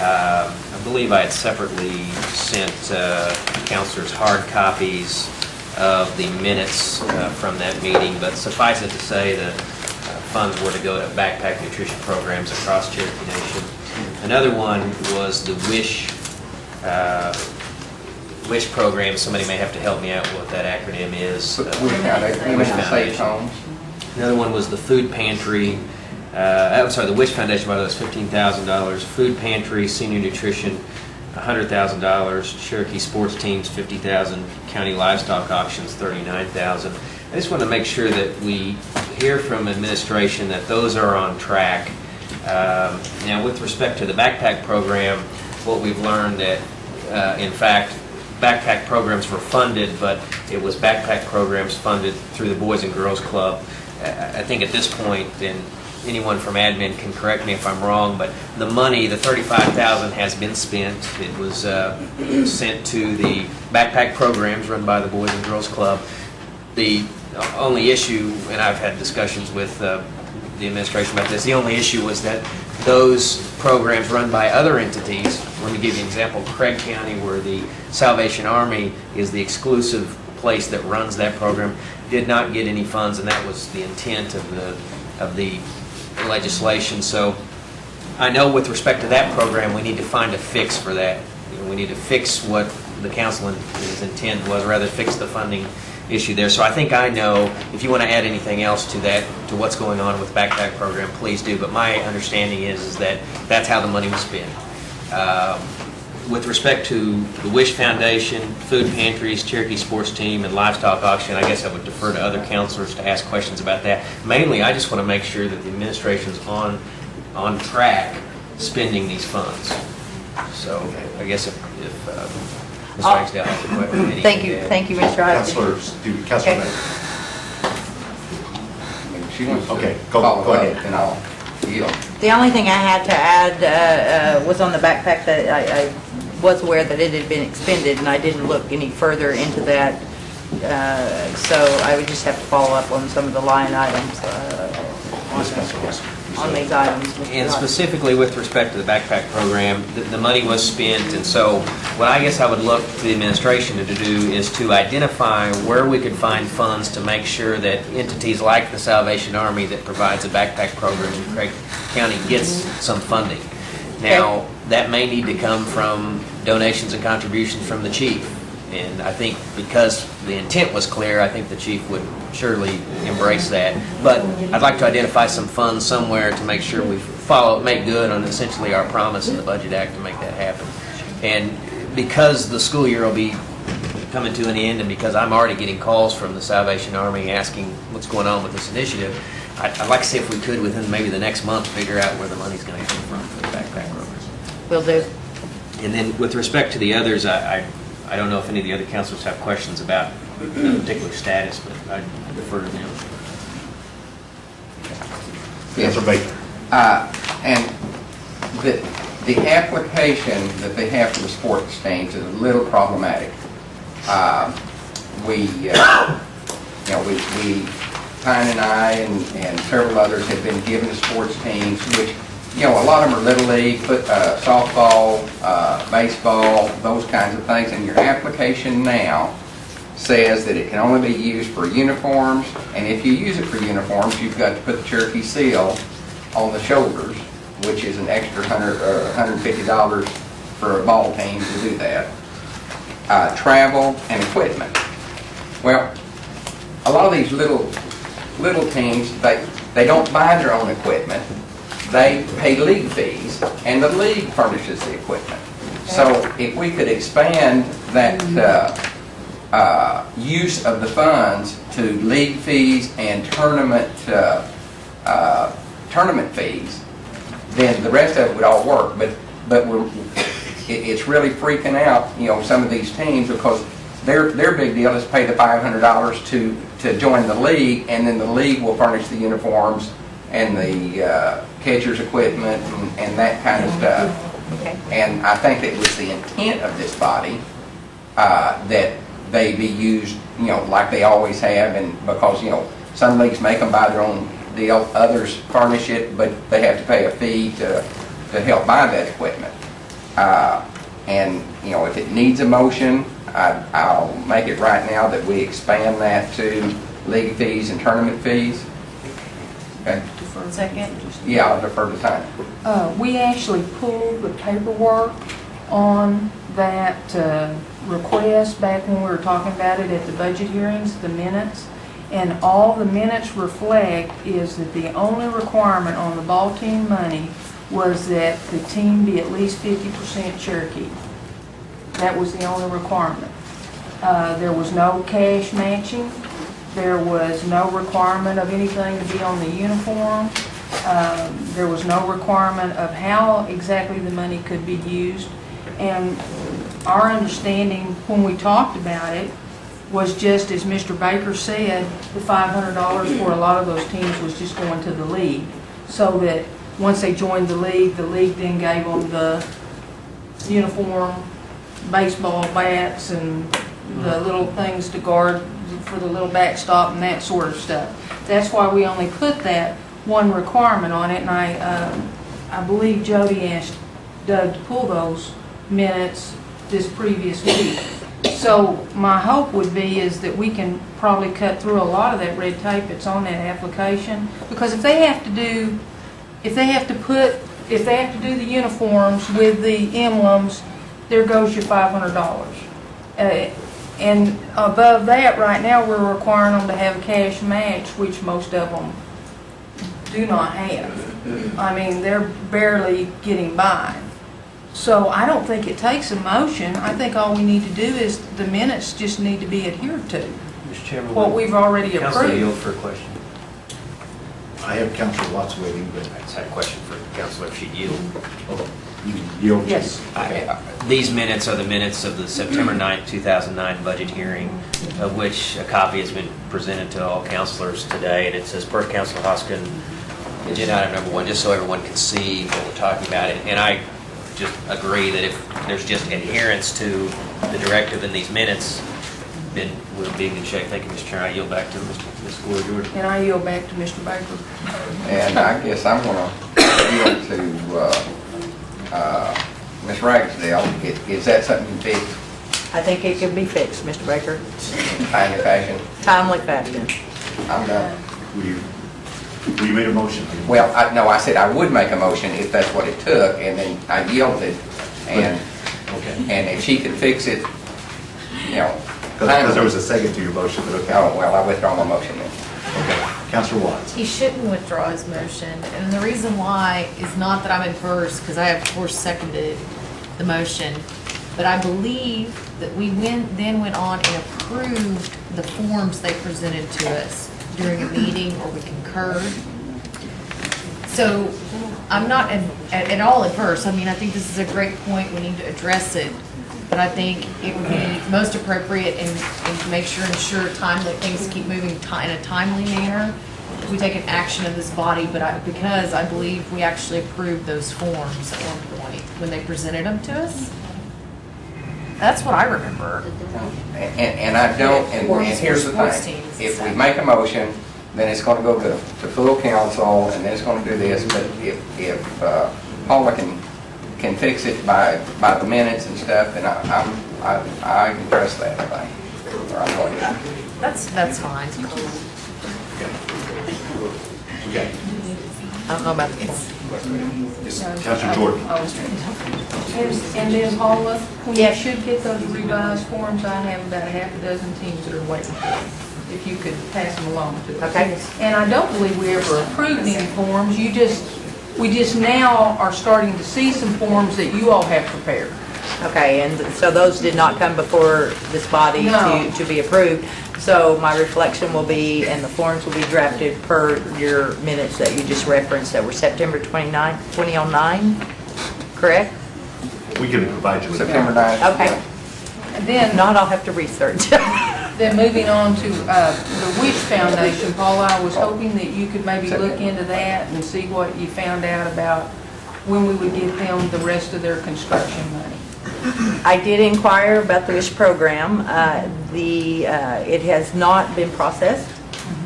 I believe I had separately sent councilors hard copies of the minutes from that meeting, but suffice it to say that funds were to go to backpack nutrition programs across Cherokee Nation. Another one was the WISH program. Somebody may have to help me out with what that acronym is. Wish Foundation. Another one was the food pantry. I'm sorry, the WISH Foundation, by the way, was $15,000. Food pantry, senior nutrition, $100,000. Cherokee sports teams, $50,000. County livestock auctions, $39,000. I just want to make sure that we hear from administration that those are on track. Now, with respect to the backpack program, what we've learned that, in fact, backpack programs were funded, but it was backpack programs funded through the Boys and Girls Club. I think at this point, and anyone from admin can correct me if I'm wrong, but the money, the $35,000 has been spent. It was sent to the backpack programs run by the Boys and Girls Club. The only issue, and I've had discussions with the administration about this, the only issue was that those programs run by other entities. Let me give you an example. Craig County, where the Salvation Army is the exclusive place that runs that program, did not get any funds, and that was the intent of the legislation. So I know with respect to that program, we need to find a fix for that. We need to fix what the council's intent was, rather fix the funding issue there. So I think I know, if you want to add anything else to that, to what's going on with backpack program, please do. But my understanding is that that's how the money was spent. With respect to the WISH Foundation, food pantries, Cherokee sports team, and livestock auction, I guess I would defer to other councilors to ask questions about that. Mainly, I just want to make sure that the administration's on track spending these funds. So I guess if Ms. Ragsdale has a question. Thank you, Mr. Hodgson. Councilor Mayor. She wants to Okay, go follow ahead. up, and I'll yield. The only thing I had to add was on the backpack that I was aware that it had been expended, and I didn't look any further into that. So I would just have to follow up on some of the line items on these items. And specifically with respect to the backpack program, the money was spent, and so what I guess I would look to the administration to do is to identify where we could find funds to make sure that entities like the Salvation Army that provides a backpack program in Craig County gets some funding. Now, that may need to come from donations and contributions from the chief. And I think because the intent was clear, I think the chief would surely embrace that. But I'd like to identify some funds somewhere to make sure we make good on essentially our promise in the Budget Act to make that happen. And because the school year will be coming to an end, and because I'm already getting calls from the Salvation Army asking what's going on with this initiative, I'd like to see if we could, within maybe the next month, figure out where the money's going to come from for the backpack programs. Will do. And then with respect to the others, I don't know if any of the other councilors have questions about the particular status, but I defer to them. Councilor Baker. And the application that they have for the sports teams is a little problematic. Pine and I and several others have been given to sports teams, which, a lot of them are Little League, softball, baseball, those kinds of things. And your application now says that it can only be used for uniforms, and if you use it for uniforms, you've got to put the Cherokee seal on the shoulders, which is an extra $150 for a ball team to do that. Travel and equipment. Well, a lot of these little little teams, they don't buy their own equipment. They pay league fees, and the league furnishes the equipment. So if we could expand that use of the funds to league fees and tournament fees, then the rest of it would all work. But it's really freaking out, some of these teams, because their big deal is pay the $500 to join the league, and then the league will furnish the uniforms and the catcher's equipment and that kind of stuff. Okay. And I think it was the intent of this body that they be used, like they always have, and because, some leagues make them buy their own deal, others furnish it, but they have to pay a fee to help buy that equipment. And, if it needs a motion, I'll make it right now that we expand that to league fees and tournament fees. Okay? Second. Yeah, I'll defer to Tanya. We actually pulled the paperwork on that request back when we were talking about it at the budget hearings, the minutes. And all the minutes reflect is that the only requirement on the ball team money was that the team be at least 50% Cherokee. That was the only requirement. There was no cash matching. There was no requirement of anything to be on the uniform. There was no requirement of how exactly the money could be used. And our understanding when we talked about it was just as Mr. Baker said, the $500 for a lot of those teams was just going to the league. So that once they joined the league then gave them the uniform, baseball bats, and the little things to guard for the little backstop and that sort of stuff. That's why we only put that one requirement on it, and I believe Jody asked Doug to pull those minutes this previous week. So my hope would be is that we can probably cut through a lot of that red tape that's on that application, because if they have to do the uniforms with the emblems, there goes your $500. And above that, right now, we're requiring them to have a cash match, which most of them do not have. I mean, they're barely getting by. So I don't think it takes a motion. I think all we need to do is the minutes just need to be adhered to, Mr. Chairman. what we've already Councilor approved. Yield for a question. I have Councilor Watts waiting, but I just had a question for Councilor if she'd yield. you yield. Yes. These minutes are the minutes of the September 9th, 2009 budget hearing, of which a copy has been presented to all councilors today, and it says, per Councilor Hoskin, agenda item number 1, just so everyone can see what we're talking about. And I just agree that if there's just adherence to the directive in these minutes, then we'll be in good shape. Thank you, Mr. Chairman. I yield back to Ms. Gloria Jordan. And I yield back to Mr. Baker. And I guess I'm going to yield to Ms. Ragsdale. Is that something you think, I think it can be fixed, Mr. Baker. timely fashion? Timely fashion. I'm done. You made a motion. Well, no, I said I would make a motion if that's what it took, and then I yielded. And if she could fix it, Because there was a second to your motion, but okay. Oh, well, I withdraw my motion then. Okay. Councilor Watts. He shouldn't withdraw his motion, and the reason why is not that I'm adverse, because I of course seconded the motion, but I believe that we then went on and approved the forms they presented to us during a meeting, or we concurred. So I'm not at all adverse. I mean, I think this is a great point. We need to address it. But I think it would be most appropriate and make sure, ensure time that things keep moving in a timely manner. We take an action of this body, but because I believe we actually approved those forms at one point when they presented them to us. That's what I remember. And I don't, and here's the thing. If we make a motion, then it's going to go to full council, and then it's going to do this. But if Paula can fix it by the minutes and stuff, and I can trust that, I think. Or I'm going to. That's fine. Okay. I don't know about this. Councilor Jordan. And then Paula, when you should get those revised forms, I have about a half a dozen teams that are waiting for them. If you could pass them along to us. Okay. And I don't believe we ever approved any forms, we just now are starting to see some forms that you all have prepared. Okay, and so those did not come before this body No. to be approved. So my reflection will be, and the forms will be drafted per your minutes that you just referenced that were September 29th, 2009, correct? We can provide you with that. September 9th. Okay. And If then, not, I'll have to research. then moving on to the Wish Foundation, Paula, I was hoping that you could maybe look into that and see what you found out about when we would give them the rest of their construction money. I did inquire about the WISH program. It has not been processed,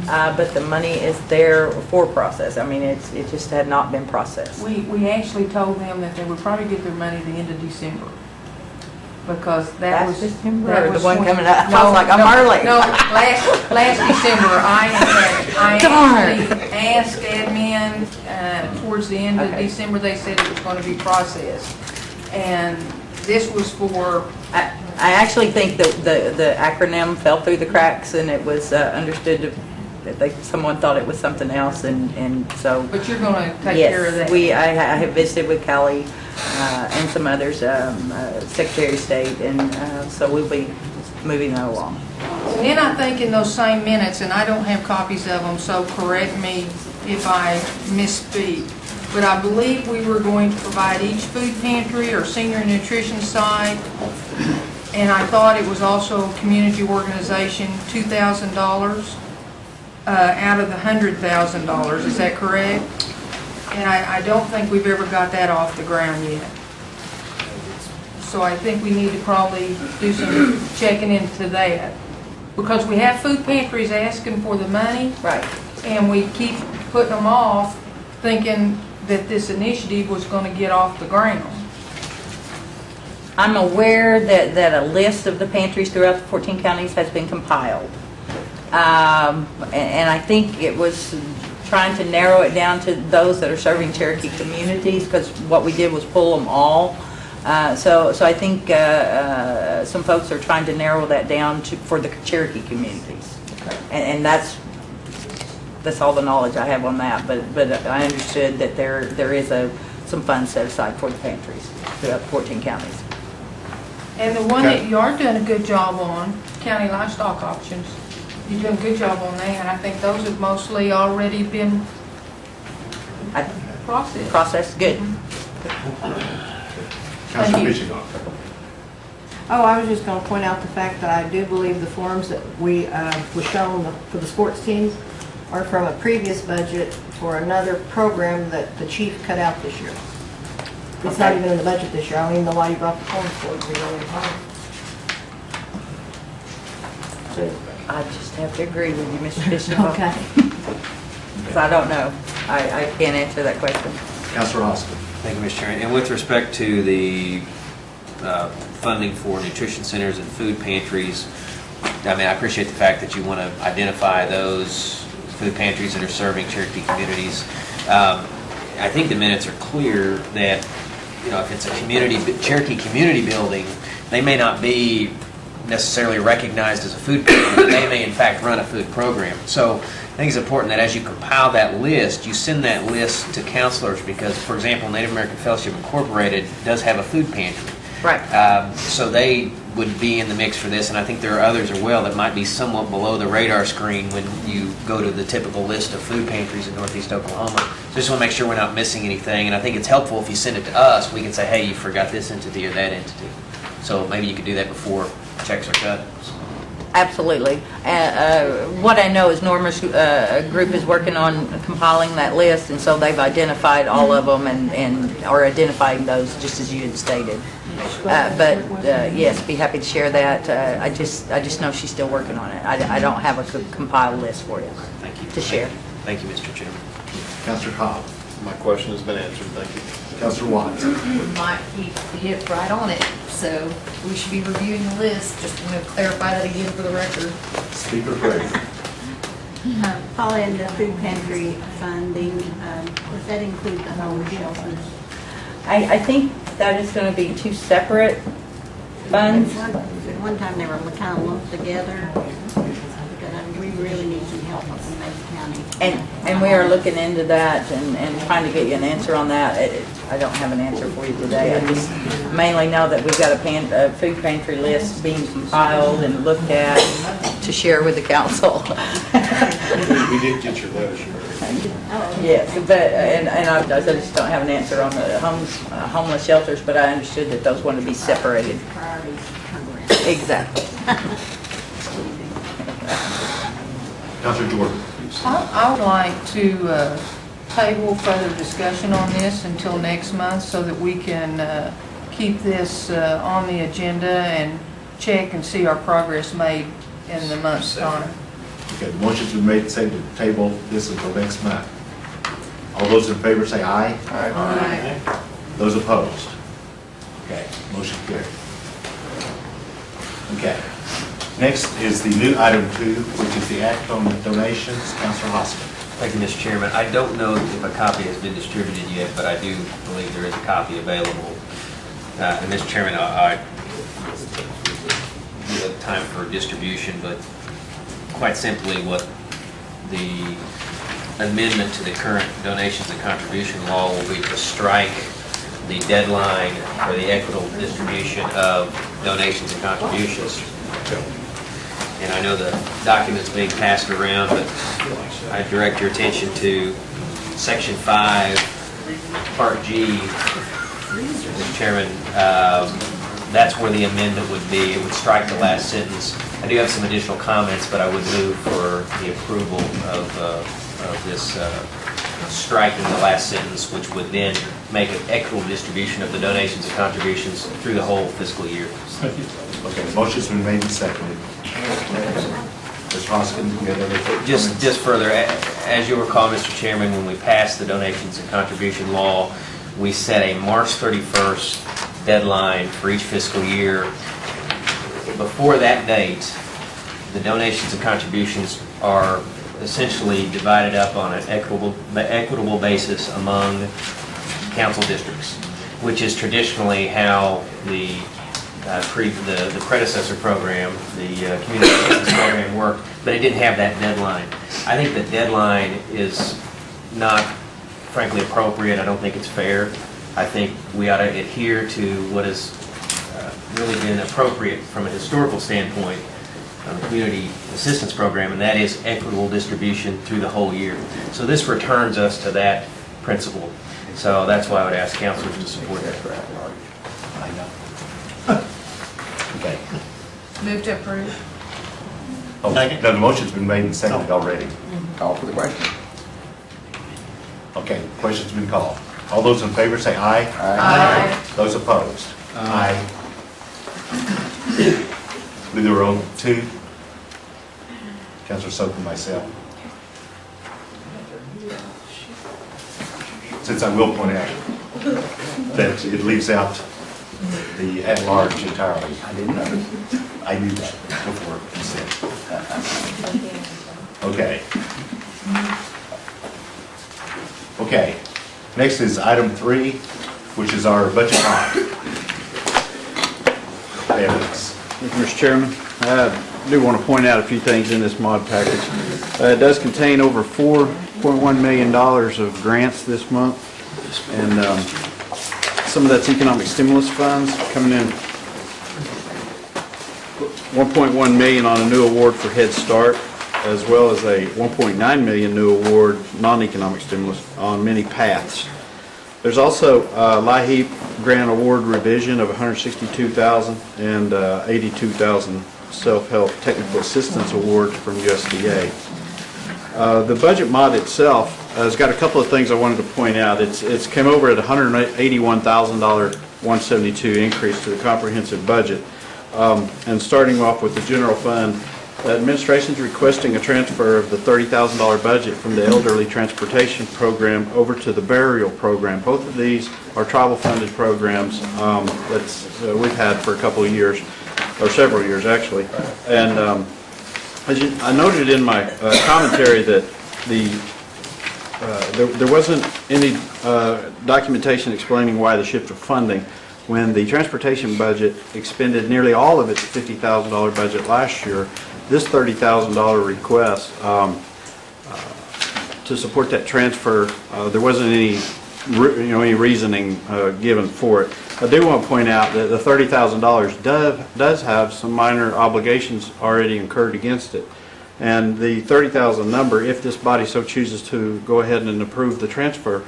but the money is there for process. I mean, it just had not been processed. We actually told them that they would probably get their money the end of December. Because that was. Last December, that or the was one when- coming up? I No, was like, I'm no, early. No, last December, I Darn. actually asked admin, towards the end of Okay. December, they said it was gonna be processed. And this was for, I actually think the acronym fell through the cracks, and it was understood that someone thought it was something else, and so. but you're gonna take care of that. Yes, I have visited with Callie and some others, Secretary of State, and so we'll be moving that along. And then I think in those same minutes, and I don't have copies of them, so correct me if I misspeak, but I believe we were going to provide each food pantry or senior nutrition site, and I thought it was also a community organization, $2,000 out of the $100,000, is that correct? And I don't think we've ever got that off the ground yet. So I think we need to probably do some checking into that. Because we have food pantries asking for the money, Right. and we keep putting them off, thinking that this initiative was going to get off the ground. I'm aware that a list of the pantries throughout the 14 counties has been compiled. And I think it was trying to narrow it down to those that are serving Cherokee communities, because what we did was pull them all. So I think some folks are trying to narrow that down for the Cherokee communities. And that's all the knowledge I have on that, but I understood that there is some funds set aside for the pantries throughout 14 counties. And the one that you are doing a good job on, county livestock options, you're doing a good job on that. I think those have mostly already been processed. Process, good. Councilor you. Michigan. Oh, I was just going to point out the fact that I do believe the forms that we was shown for the sports teams are from a previous budget for another program that the chief cut out this year. It's not even in the budget this year. I don't even know why you brought the forms for it. We don't have time. I just have to agree with you, Mr. Bishop. Okay. Because I don't know. I can't answer that question. Councilor Austin. Thank you, Mr. Chairman. And with respect to the funding for nutrition centers and food pantries, I mean, I appreciate the fact that you want to identify those food pantries that are serving Cherokee communities. I think the minutes are clear that, if it's a Cherokee community building, they may not be necessarily recognized as a food pantry, but they may in fact run a food program. So I think it's important that as you compile that list, you send that list to counselors because, for example, Native American Fellowship Incorporated does have a food pantry. Right. So they would be in the mix for this, and I think there are others as well that might be somewhat below the radar screen when you go to the typical list of food pantries in Northeast Oklahoma. So just want to make sure we're not missing anything, and I think it's helpful if you send it to us, we can say, hey, you forgot this entity or that entity. So maybe you could do that before checks are cut. Absolutely. What I know is Norma's group is working on compiling that list, and so they've identified all of them and are identifying those just as you had stated. But yes, be happy to share that. I just know she's still working on it. I don't have a compiled list for you Thank you. to share. Thank you, Mr. Chairman. Councilor Cobb. My question has been answered, thank you. Councilor Watts. Might keep hit right on it, so we should be reviewing the list. Just want to clarify that again for the record. Speaker Craig. Paula, in the food pantry funding, does that include the home shelters? I think that is going to be two separate funds. At one time, they were kind of lumped together, because we really need some help us in Ada County. And we are looking into that and trying to get you an answer on that. I don't have an answer for you today. I just mainly know that we've got a food pantry list being compiled and looked at to share with the council. We did get your letter, sure. Yes, but, and I just don't have an answer on the homeless shelters, but I understood that those want to be separated. Priorities turned around. Exactly. Counselor Jordan. I would like to table further discussion on this until next month so that we can keep this on the agenda and check and see our progress made in the month's time. Okay, the motion's been made, say to table this until next month. All those in favor say aye. Aye. Those opposed? Okay, motion carried. Okay. Next is the new item 2, which is the act on donations. Councilor Hoskin. Thank you, Mr. Chairman. I don't know if a copy has been distributed yet, but I do believe there is a copy available. And Mr. Chairman, I do have time for distribution, but quite simply what the amendment to the current donations and contribution law will be to strike the deadline for the equitable distribution of donations and contributions. And I know the document's being passed around, but I direct your attention to Section 5, Part G. Mr. Chairman, that's where the amendment would be. It would strike the last sentence. I do have some additional comments, but I would move for the approval of this striking the last sentence, which would then make an equitable distribution of the donations and contributions through the whole fiscal year. Okay, the motion's been made and seconded. Mr. Hoskin, you got anything? Just further, as you recall, Mr. Chairman, when we passed the donations and contribution law, we set a March 31st deadline for each fiscal year. Before that date, the donations and contributions are essentially divided up on an equitable basis among council districts, which is traditionally how the predecessor program, the community assistance program worked, but it didn't have that deadline. I think the deadline is not frankly appropriate. I don't think it's fair. I think we ought to adhere to what has really been appropriate from a historical standpoint on the community assistance program, and that is equitable distribution through the whole year. So this returns us to that principle. So that's why I would ask councilors to support that. I know. Okay. Move to approve. Oh, now the motion's been made and seconded already. Call for the question. Okay, question's been called. All those in favor say aye. Aye. Those opposed? Aye. Leave the room 2. Councilor Soap and myself. Since I will point out that it leaves out the at-large entirely. I didn't know. I knew that before consent. Okay. Okay. Next is item 3, which is our budget bond. Evidence. Thank you, Mr. Chairman. I do want to point out a few things in this mod package. It does contain over $4.1 million of grants this month, and some of that's economic stimulus funds coming in. $1.1 million on a new award for Head Start, as well as a $1.9 million new award, non-economic stimulus, on many paths. There's also a LIHEAP grant award revision of $162,000 and $82,000 self-help technical assistance award from USDA. The budget mod itself has got a couple of things I wanted to point out. It's come over at $181,000 $172 increase to the comprehensive budget. And starting off with the general fund, the administration's requesting a transfer of the $30,000 budget from the elderly transportation program over to the burial program. Both of these are tribal funded programs that we've had for a couple of years, or several years actually. And I noted in my commentary that there wasn't any documentation explaining why the shift of funding. When the transportation budget expended nearly all of its $50,000 budget last year, this $30,000 request to support that transfer. There wasn't any, any reasoning given for it. I do want to point out that the $30,000 does have some minor obligations already incurred against it. And the 30,000 number, if this body so chooses to go ahead and approve the transfer,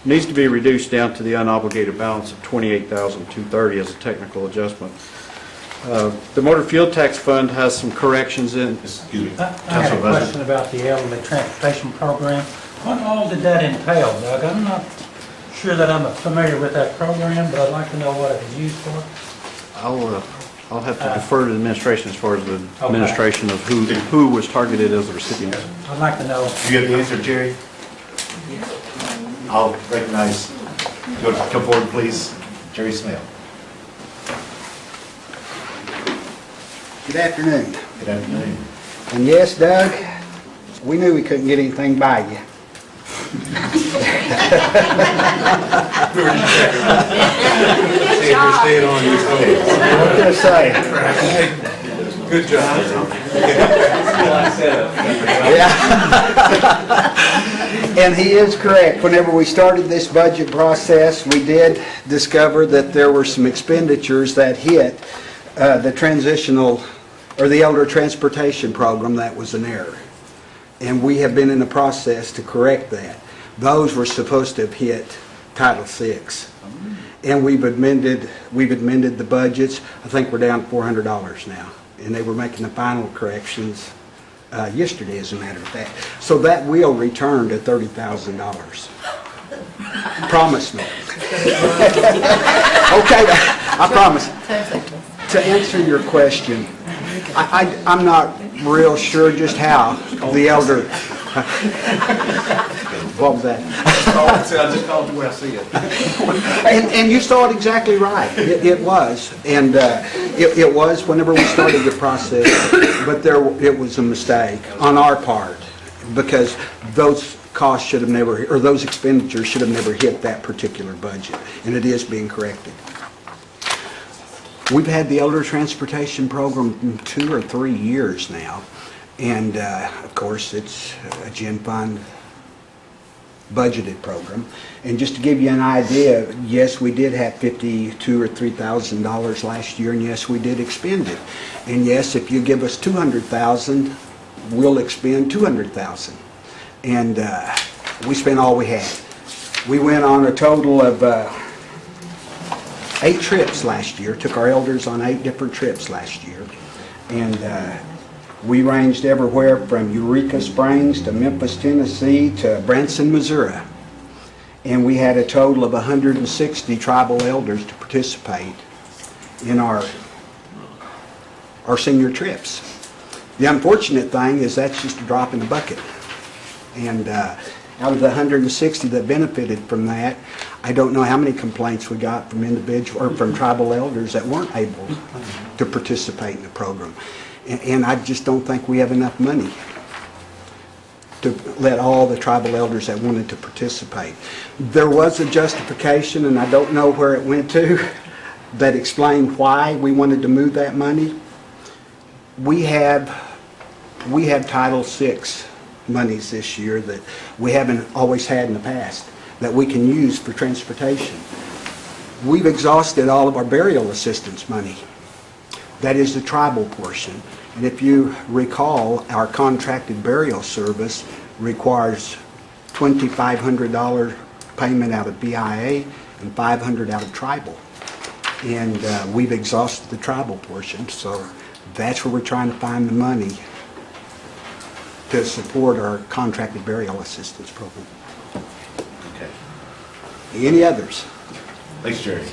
needs to be reduced down to the unobligated balance of $28,230 as a technical adjustment. The motor fuel tax fund has some corrections in. Excuse me. I have a question about the elderly transportation program. What all did that entail, Doug? I'm not sure that I'm familiar with that program, but I'd like to know what it was used for. I'll have to defer to the administration as far as the administration of who was targeted as the recipients. I'd like to know. You have the answer, Jerry? I'll recognize, come forward, please, Jerry Smith. Good afternoon. Good afternoon. And yes, Doug, we knew we couldn't get anything by you. Good job. What can I say? Good job. Yeah. And he is correct. Whenever we started this budget process, we did discover that there were some expenditures that hit the transitional or the elder transportation program that was an error. And we have been in the process to correct that. Those were supposed to have hit Title VI. And we've amended the budgets. I think we're down $400 now. And they were making the final corrections yesterday, as a matter of fact. So that will return to $30,000. Promise me. Okay, I promise. To answer your question, I'm not real sure just how the elder... What was that? I just called it the way I see it. And you saw it exactly right. It was. And it was whenever we started the process, but it was a mistake on our part because those costs should have never, or those expenditures should have never hit that particular budget. And it is being corrected. We've had the Elder Transportation Program 2 or 3 years now. And of course, it's a Gen Fund budgeted program. And just to give you an idea, yes, we did have $52,000 or $3,000 last year, and yes, we did expend it. And yes, if you give us $200,000, we'll expend $200,000. And we spent all we had. We went on a total of 8 trips last year, took our elders on 8 different trips last year. And we ranged everywhere from Eureka Springs to Memphis, Tennessee to Branson, Missouri. And we had a total of 160 tribal elders to participate in our senior trips. The unfortunate thing is that's just a drop in the bucket. And out of the 160 that benefited from that, I don't know how many complaints we got from individual or from tribal elders that weren't able to participate in the program. And I just don't think we have enough money to let all the tribal elders that wanted to participate. There was a justification, and I don't know where it went to, that explained why we wanted to move that money. We have Title VI monies this year that we haven't always had in the past that we can use for transportation. We've exhausted all of our burial assistance money. That is the tribal portion. And if you recall, our contracted burial service requires $2,500 payment out of BIA and $500 out of tribal. And we've exhausted the tribal portion, so that's where we're trying to find the money to support our contracted burial assistance program. Okay. Any others? Thanks, Jerry.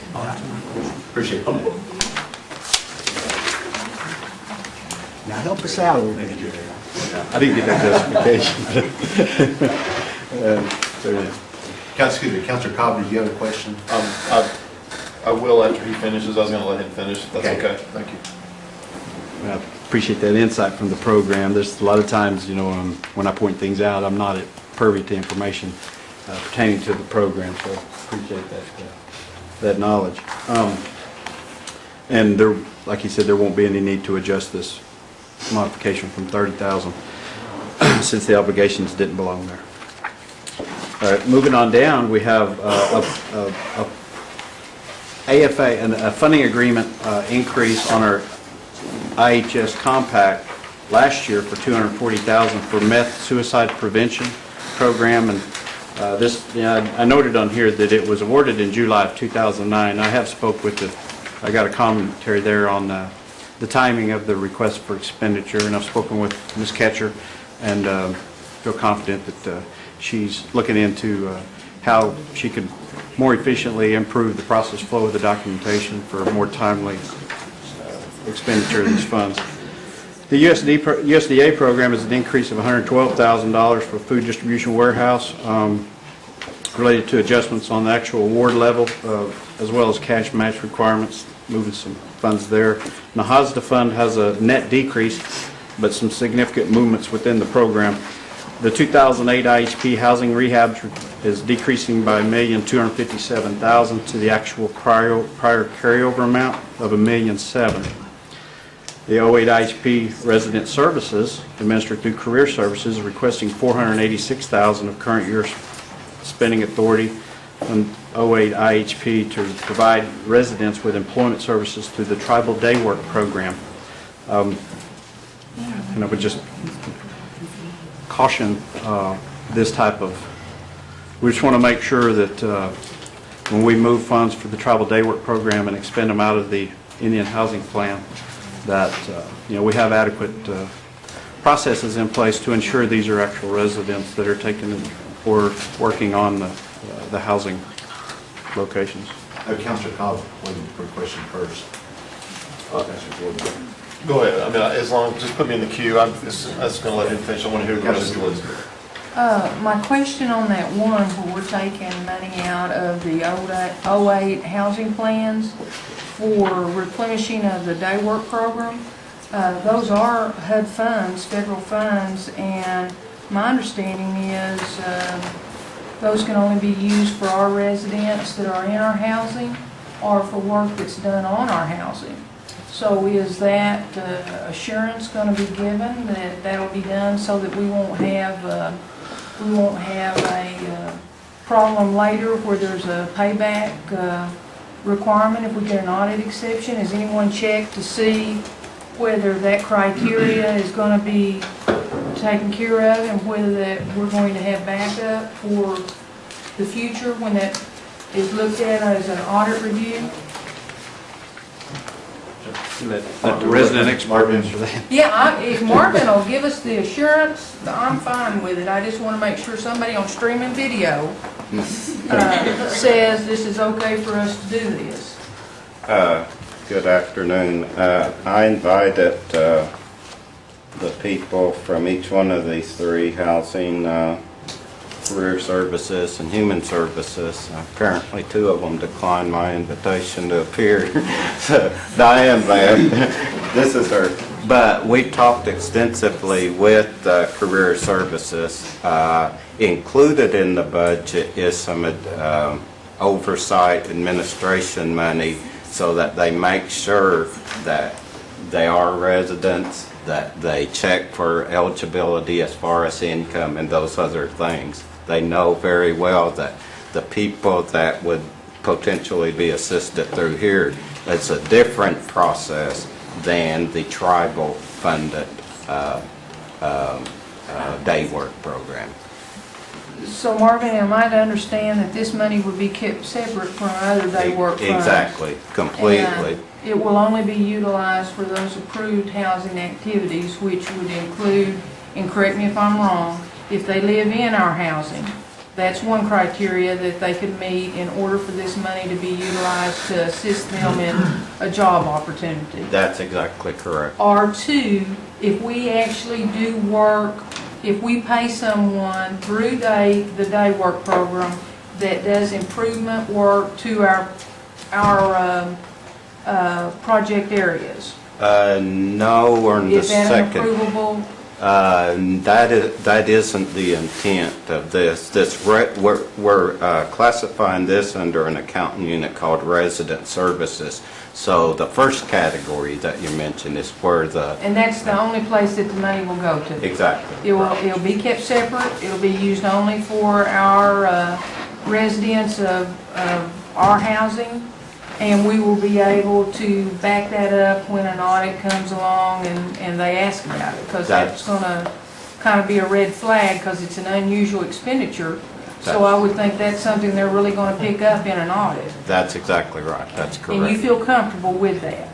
Appreciate it. Now help us out a little bit. I didn't get that justification. Councilor Cobb, do you have a question? I will after he finishes. I was going to let him finish. That's okay. Thank you. I appreciate that insight from the program. There's a lot of times, when I point things out, I'm not privy to information pertaining to the program, so appreciate that knowledge. And there, like he said, there won't be any need to adjust this modification from 30,000. since the obligations didn't belong there. All right, moving on down, we have a AFA, and a funding agreement increase on our IHS compact last year for $240,000 for meth suicide prevention program. And I noted on here that it was awarded in July of 2009. I have spoke with I got a commentary there on the timing of the request for expenditure, and I've spoken with Ms. Ketcher, and feel confident that she's looking into how she could more efficiently improve the process flow of the documentation for a more timely expenditure of these funds. The USDA program is an increase of $112,000 for food distribution warehouse related to adjustments on the actual award level, as well as cash match requirements, moving some funds there. And the HOSDA fund has a net decrease, but some significant movements within the program. The 2008 IHP housing rehab is decreasing by $1,257,000 to the actual prior carryover amount of $1,007,000. The 08 IHP resident services administered through career services is requesting $486,000 of current year spending authority on 08 IHP to provide residents with employment services through the Tribal Day Work Program. And I would just caution this type of, we just want to make sure that when we move funds for the Tribal Day Work Program and expend them out of the Indian Housing Plan, that we have adequate processes in place to ensure these are actual residents that are taking or working on the housing locations. Councilor Cobb, one question first. Go ahead. I mean, as long, just put me in the queue. I'm just going to let him finish. I want to hear the rest of yours. My question on that one, where we're taking money out of the 08 housing plans for replenishing of the day work program, those are HUD funds, federal funds, and my understanding is those can only be used for our residents that are in our housing or for work that's done on our housing. So is that assurance going to be given that that'll be done so that we won't have a problem later where there's a payback requirement if we get an audit exception? Has anyone checked to see whether that criteria is going to be taken care of and whether that we're going to have backup for the future when that is looked at as an audit review? Let the resident expert answer that. Yeah, if Marvin will give us the assurance, I'm fine with it. I just want to make sure somebody on streaming video says this is okay for us to do this. Good afternoon. I invited the people from each one of these three, housing, career services, and human services. Apparently two of them declined my invitation to appear. So Diane there, this is her. But we talked extensively with career services. Included in the budget is some oversight administration money so that they make sure that they are residents, that they check for eligibility as far as income and those other things. They know very well that the people that would potentially be assisted through here, it's a different process than the tribal funded day work program. So Marvin, am I to understand that this money would be kept separate from other day work funds? Exactly, completely. And it will only be utilized for those approved housing activities, which would include, and correct me if I'm wrong, if they live in our housing, that's one criteria that they could meet in order for this money to be utilized to assist them in a job opportunity. That's exactly correct. Or two, if we actually do work, if we pay someone through the day work program that does improvement work to our project areas. No, we're in the second. Is that an approvable That isn't the intent of this. We're classifying this under an accounting unit called resident services. So the first category that you mentioned is where the... And that's the only place that the money will go to? Exactly. It'll be kept separate, it'll be used only for our residents of our housing, and we will be able to back that up when an audit comes along and they ask about it, because that's gonna kind of be a red flag, because it's an unusual expenditure. So I would think that's something they're really gonna pick up in an audit. That's exactly right. That's correct. And you feel comfortable with that?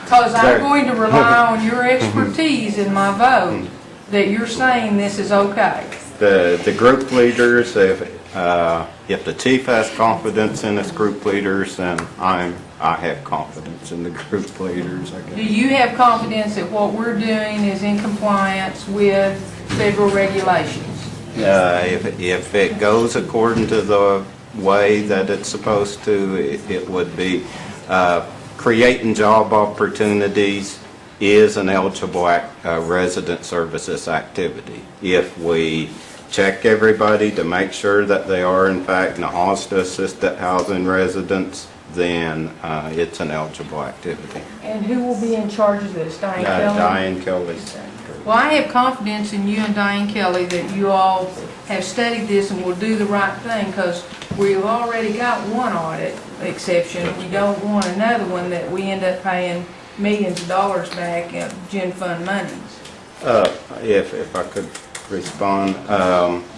Because I'm going to rely on your expertise in my vote, that you're saying this is okay. The group leaders, if the chief has confidence in his group leaders, then I have confidence in the group leaders, I guess. Do you have confidence that what we're doing is in compliance with federal regulations? If it goes according to the way that it's supposed to, it would be. Creating job opportunities is an eligible resident services activity. If we check everybody to make sure that they are in fact NAHOSTA assisted housing residents, then it's an eligible activity. And who will be in charge of this, Diane Kelly? Diane Kelly. Well, I have confidence in you and Diane Kelly that you all have studied this and will do the right thing, because we've already got one audit exception. We don't want another one that we end up paying millions of dollars back in gen fund monies. If I could respond,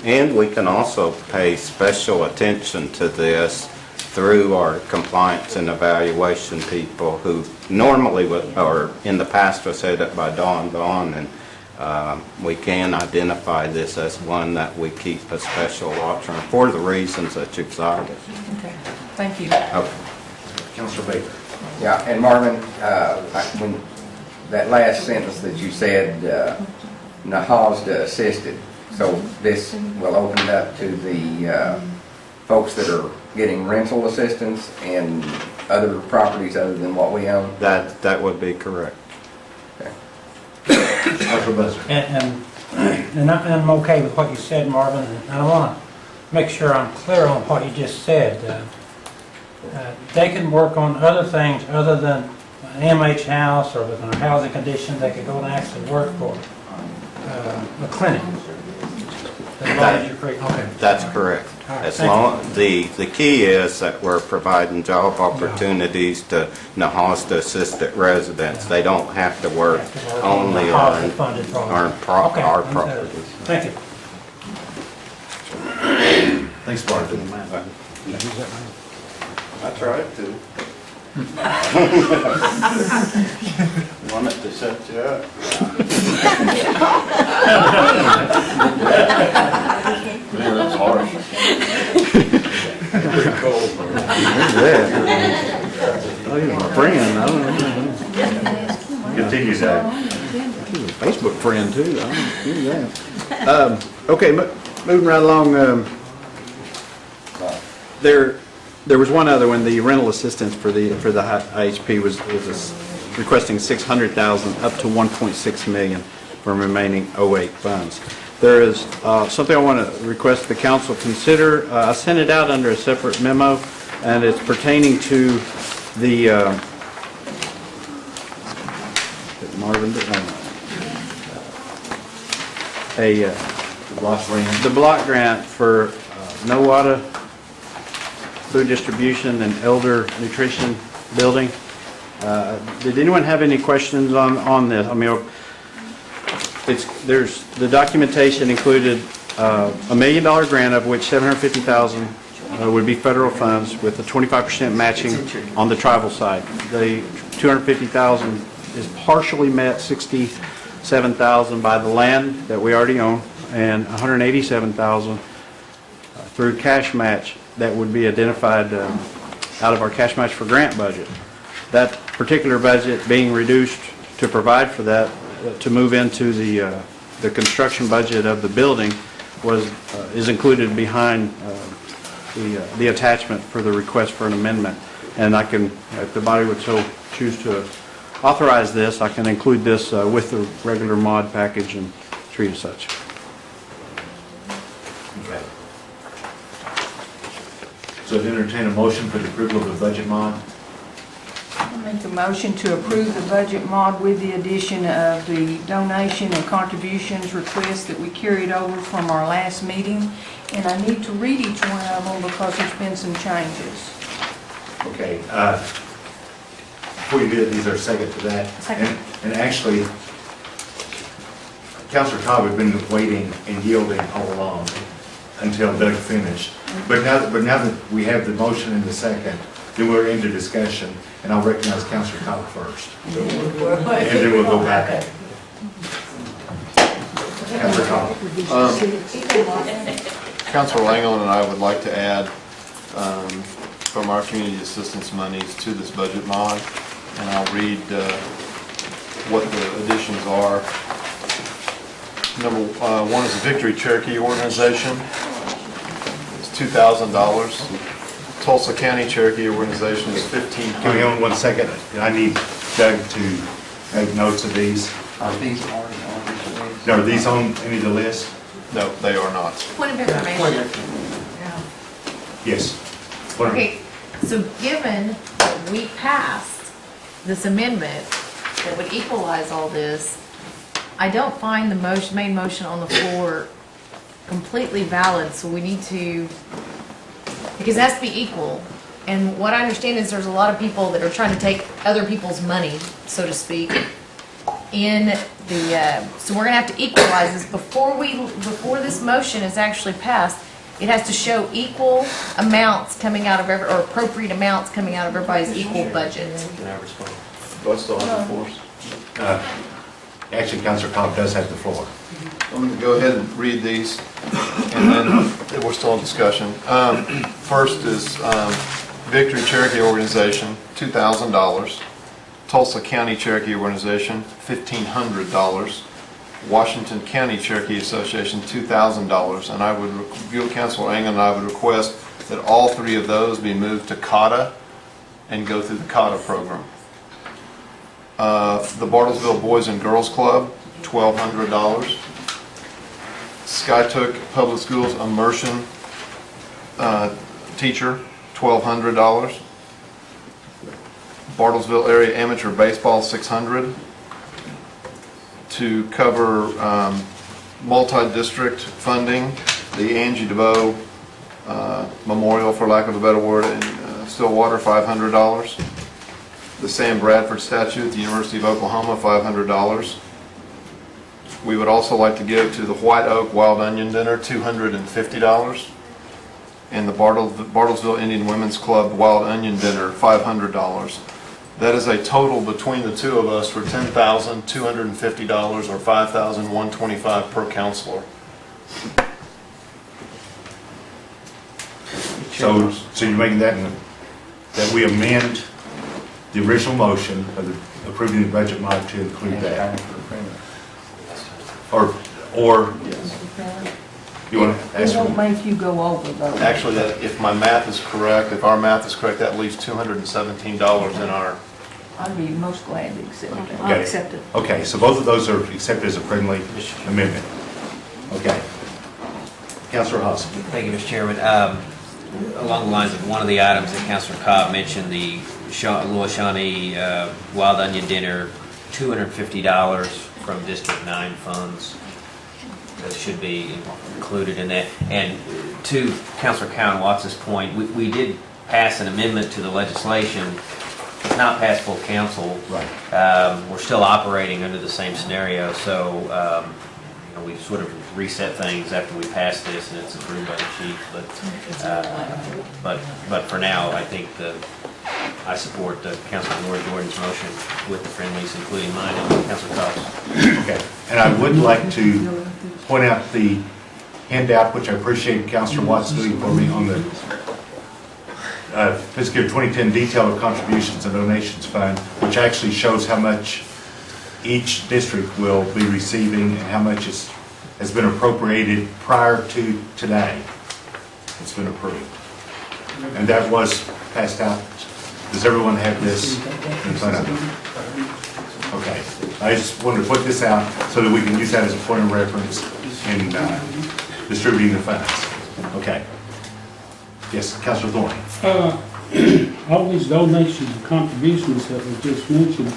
and we can also pay special attention to this through our compliance and evaluation people who normally would, or in the past was headed by Dawn Vaughn, and we can identify this as one that we keep a special watch on for the reasons that you've cited. Okay, thank you. Okay. Councilor Baker. Yeah, and Marvin, when that last sentence that you said, NAHOSTA assisted, so this will open it up to the folks that are getting rental assistance and other properties other than what we own? That would be correct. And I'm okay with what you said, Marvin, and I want to make sure I'm clear on what you just said. They can work on other things other than an MH house or within a housing condition. They could go and actually work for a clinic. That's correct. As long, the key is that we're providing job opportunities to NAHOSTA assisted residents. They don't have to work only on our properties. Thank you. Thanks, Marvin. I tried to. Want it to set you up. Man, that's harsh. Pretty cold. Oh, he's my friend, I don't know. Continue, Zach. He's a Facebook friend too, I don't do that. Okay, moving right along, there was one other one, the rental assistance for the IHP was requesting $600,000 up to $1.6 million from remaining 08 funds. There is something I want to request the council consider. I sent it out under a separate memo, and it's pertaining to the Marvin, the block grant for NOWATA food distribution and elder nutrition building. Did anyone have any questions on this? I mean, there's the documentation included $1 million grant, of which $750,000 would be federal funds with a 25% matching on the tribal side. The $250,000 is partially met, $67,000 by the land that we already own, and $187,000 through cash match that would be identified out of our cash match for grant budget. That particular budget being reduced to provide for that, to move into the construction budget of the building, is included behind the attachment for the request for an amendment. And I can, if the body would so choose to authorize this, I can include this with the regular mod package and treat as such. Okay. So to entertain a motion for the approval of the budget mod? I make a motion to approve the budget mod with the addition of the donation and contributions requests that we carried over from our last meeting. And I need to read each one of them because there's been some changes. Okay. Before you do it, these are second to that. Second. And actually, Councilor Cobb had been waiting and yielding all along until Doug finished. But now that we have the motion in the second, then we're into discussion, and I'll recognize Councilor Cobb first. And then we'll go back. Councilor Cobb. Councilor Langley and I would like to add from our community assistance monies to this budget mod, and I'll read what the additions are. Number one is the Victory Cherokee Organization. It's $2,000. Tulsa County Cherokee Organization is $1,500. Give me on 1 second. I need Doug to make notes of these. Are these on this list? Now, are these on any of the list? No, they are not. Point of information. Yes. Okay, so given that we passed this amendment that would equalize all this, I don't find the main motion on the floor completely valid, so we need to, because it has to be equal. And what I understand is there's a lot of people that are trying to take other people's money, so to speak, in the, so we're gonna have to equalize this before this motion is actually passed. It has to show equal amounts coming out of or appropriate amounts coming out of everybody's equal budget. Can I respond? Do I still have the floor? Actually, Councilor Cobb does have the floor. I'm going to go ahead and read these, and then we're still in discussion. First is Victory Cherokee Organization, $2,000. Tulsa County Cherokee Organization, $1,500. Washington County Cherokee Association, $2,000. And I would, Councilor Anglin and I would request that all three of those be moved to COTA and go through the COTA program. The Bartlesville Boys and Girls Club, $1,200. Skytook Public Schools Immersion Teacher, $1,200. Bartlesville Area Amateur Baseball, $600. To cover multi-district funding, the Angie DeVoe Memorial, for lack of a better word, in Stillwater, $500. The Sam Bradford statue at the University of Oklahoma, $500. We would also like to give to the White Oak Wild Onion Dinner, $250. And the Bartlesville Indian Women's Club Wild Onion Dinner, $500. That is a total between the two of us for $10,250 or $5,125 per counselor. So you're making that we amend the original motion of approving the budget mod to include that? Or you want to It ask? won't make you go over those. Actually, if my math is correct, if our math is correct, that leaves $217 in our... I'd be most glad to accept it. Okay. I'll accept it. Okay, so both of those are accepted as a friendly amendment. Okay. Councilor Haas. Thank you, Mr. Chairman. Along the lines of one of the items that Councilor Cobb mentioned, the Louis Shawnee Wild Onion Dinner, $250 from District 9 funds. That should be included in that. And to Councilor Cowan Watts' point, we did pass an amendment to the legislation. It's not passed full council. Right. We're still operating under the same scenario, so we've sort of reset things after we passed this and it's approved by the chief. But for now, I think I support Councilor Nora Jordan's motion with the friendlies, including mine and Councilor Cobb's. Okay. And I would like to point out the handout, which I appreciate Councilor Watts doing for me on the fiscal year 2010 detail of contributions and donations fund, which actually shows how much each district will be receiving and how much is has been appropriated prior to today. It's been approved. And that was passed out. Does everyone have this in front of them? Okay. I just wanted to put this out so that we can use that as a point of reference in distributing the funds. Okay. Yes, Councilor Thorne. All these donations and contributions that were just mentioned,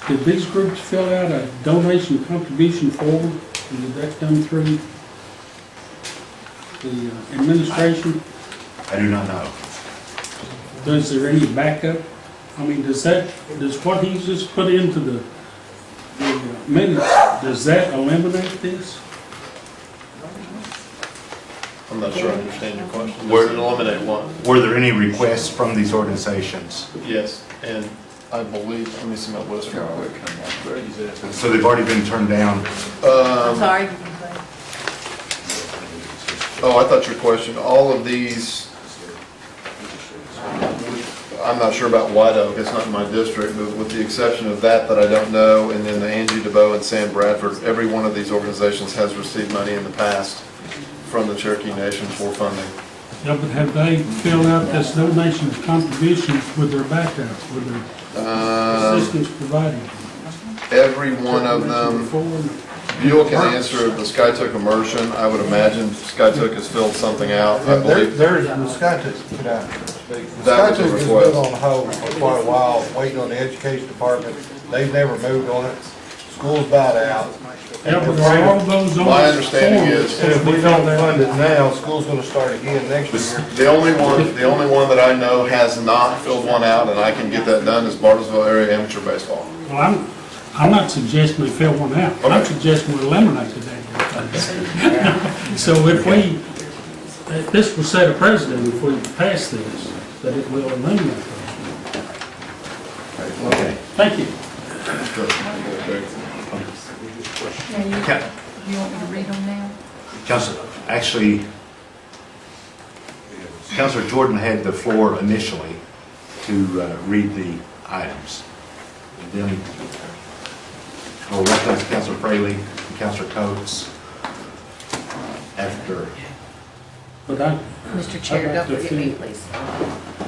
did these groups fill out a donation contribution form? And did that come through the administration? I do not know. Is there any backup? I mean, does what he just put into the minutes, does that eliminate this? I'm not sure I understand your question. Where- Does it eliminate what? Were there any requests from these organizations? Yes, and I believe, let me see my list real quick. So they've already been turned down? Sorry. Oh, I thought your question, all of these, I'm not sure about White Oak, it's not in my district, but with the exception of that I don't know, and then the Angie DeBoe and Sam Bradford, every one of these organizations has received money in the past from the Cherokee Nation for funding. Yeah, but have they filled out this donation contributions with their backup, with their assistance provided? Every one of them, Buell can answer the Skytook immersion. I would imagine Skytook has filled something out. I believe There's, the Skytook put out, the That was a Skytook has request. been on hold for quite a while, waiting on the education department. They've never moved on it. School's about out. Yeah, but are all those on My this understanding form? is- And if we don't fund it now, school's gonna start again next year. the only one that I know has not filled one out, and I can get that done, is Bartlesville Area Amateur Baseball. Well, I'm not suggesting we fill one out. I'm Okay. suggesting we eliminate the damn thing. So if this will set a precedent, if we pass this, that it will eliminate those. Okay. Thank you. Now, you want me to read them now? Actually, Councilor Jordan had the floor initially to read the items. And then I'll recognize Councilor Fraley and Councilor Coates after. But I. Mr. Chair, I'd like don't to forget me, fin- please.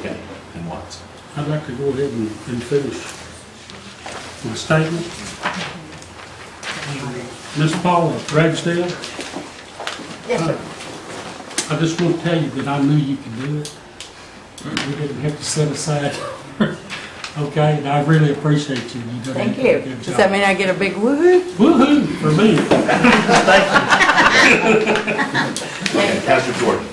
Okay, and what? I'd like to go ahead and finish my statement. Ms. Paula Ragsdale? Yes, sir. I just want to tell you that I knew you could do it. We didn't have to set aside. Okay, and I really appreciate you. You done Thank a you. good Does job. that mean I get a big woohoo? Woo-hoo for me. Okay, Councilor Jordan.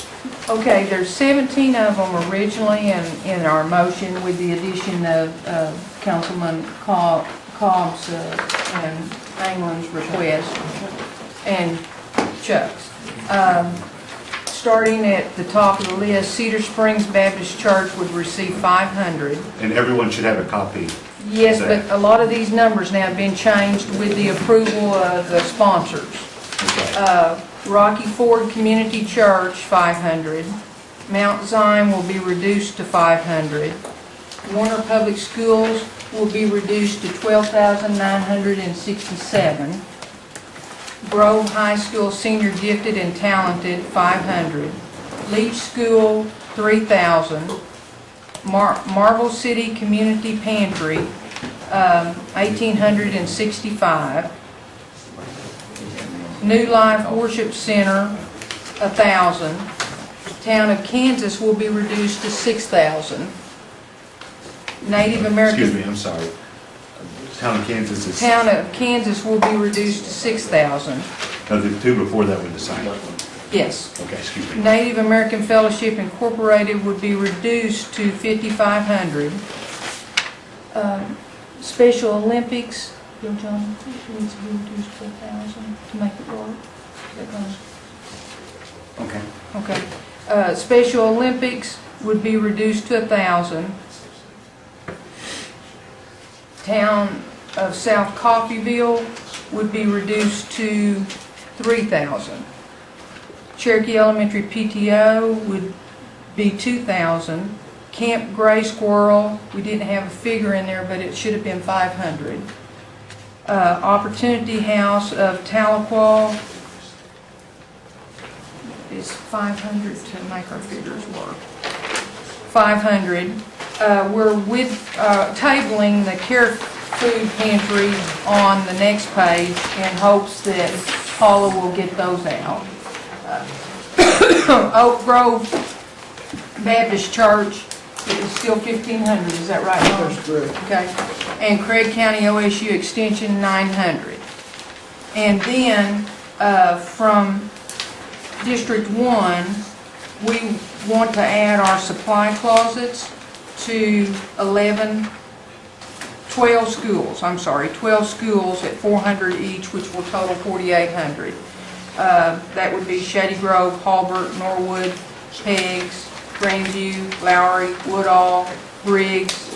Okay, there's 17 of them originally in our motion with the addition of Councilman Cobb's and Anglin's request and Chuck's. Starting at the top of the list, Cedar Springs Baptist Church would receive 500. And everyone should have a copy. Yes, but a lot of these numbers now have been changed with the approval of the sponsors. Rocky Ford Community Church, 500. Mount Zion will be reduced to 500. Warner Public Schools will be reduced to 12,967. Grove High School Senior Gifted and Talented, 500. Leach School, 3,000. Marble City Community Pantry, 1,865. New Life Worship Center, 1,000. Town of Kansas will be reduced to 6,000. Native American. Excuse me, I'm sorry. Town of Kansas is. Town of Kansas will be reduced to 6,000. No, the two before that were the same. Yes. Okay, excuse me. Native American Fellowship Incorporated would be reduced to 5,500. Special Olympics, Bill John, needs to be reduced to 1,000 to make it work. Is that gonna- Okay. Okay. Special Olympics would be reduced to 1,000. Town of South Coffeyville would be reduced to 3,000. Cherokee Elementary PTO would be 2,000. Camp Gray Squirrel, we didn't have a figure in there, but it should have been 500. Opportunity House of Tahlequah 500 to make our figures work. 500. We're tabling the Care Food Pantry on the next page in hopes that Paula will get those out. Oak Grove Baptist Church is still 1,500, is that right? That's correct. Okay. And Craig County OSU Extension 900. And then from District 1, we want to add our supply closets to 12 schools at 400 each, which will total 4,800. That would be Shady Grove, Halbert, Norwood, Peggs, Grandview, Lowry, Woodall, Briggs,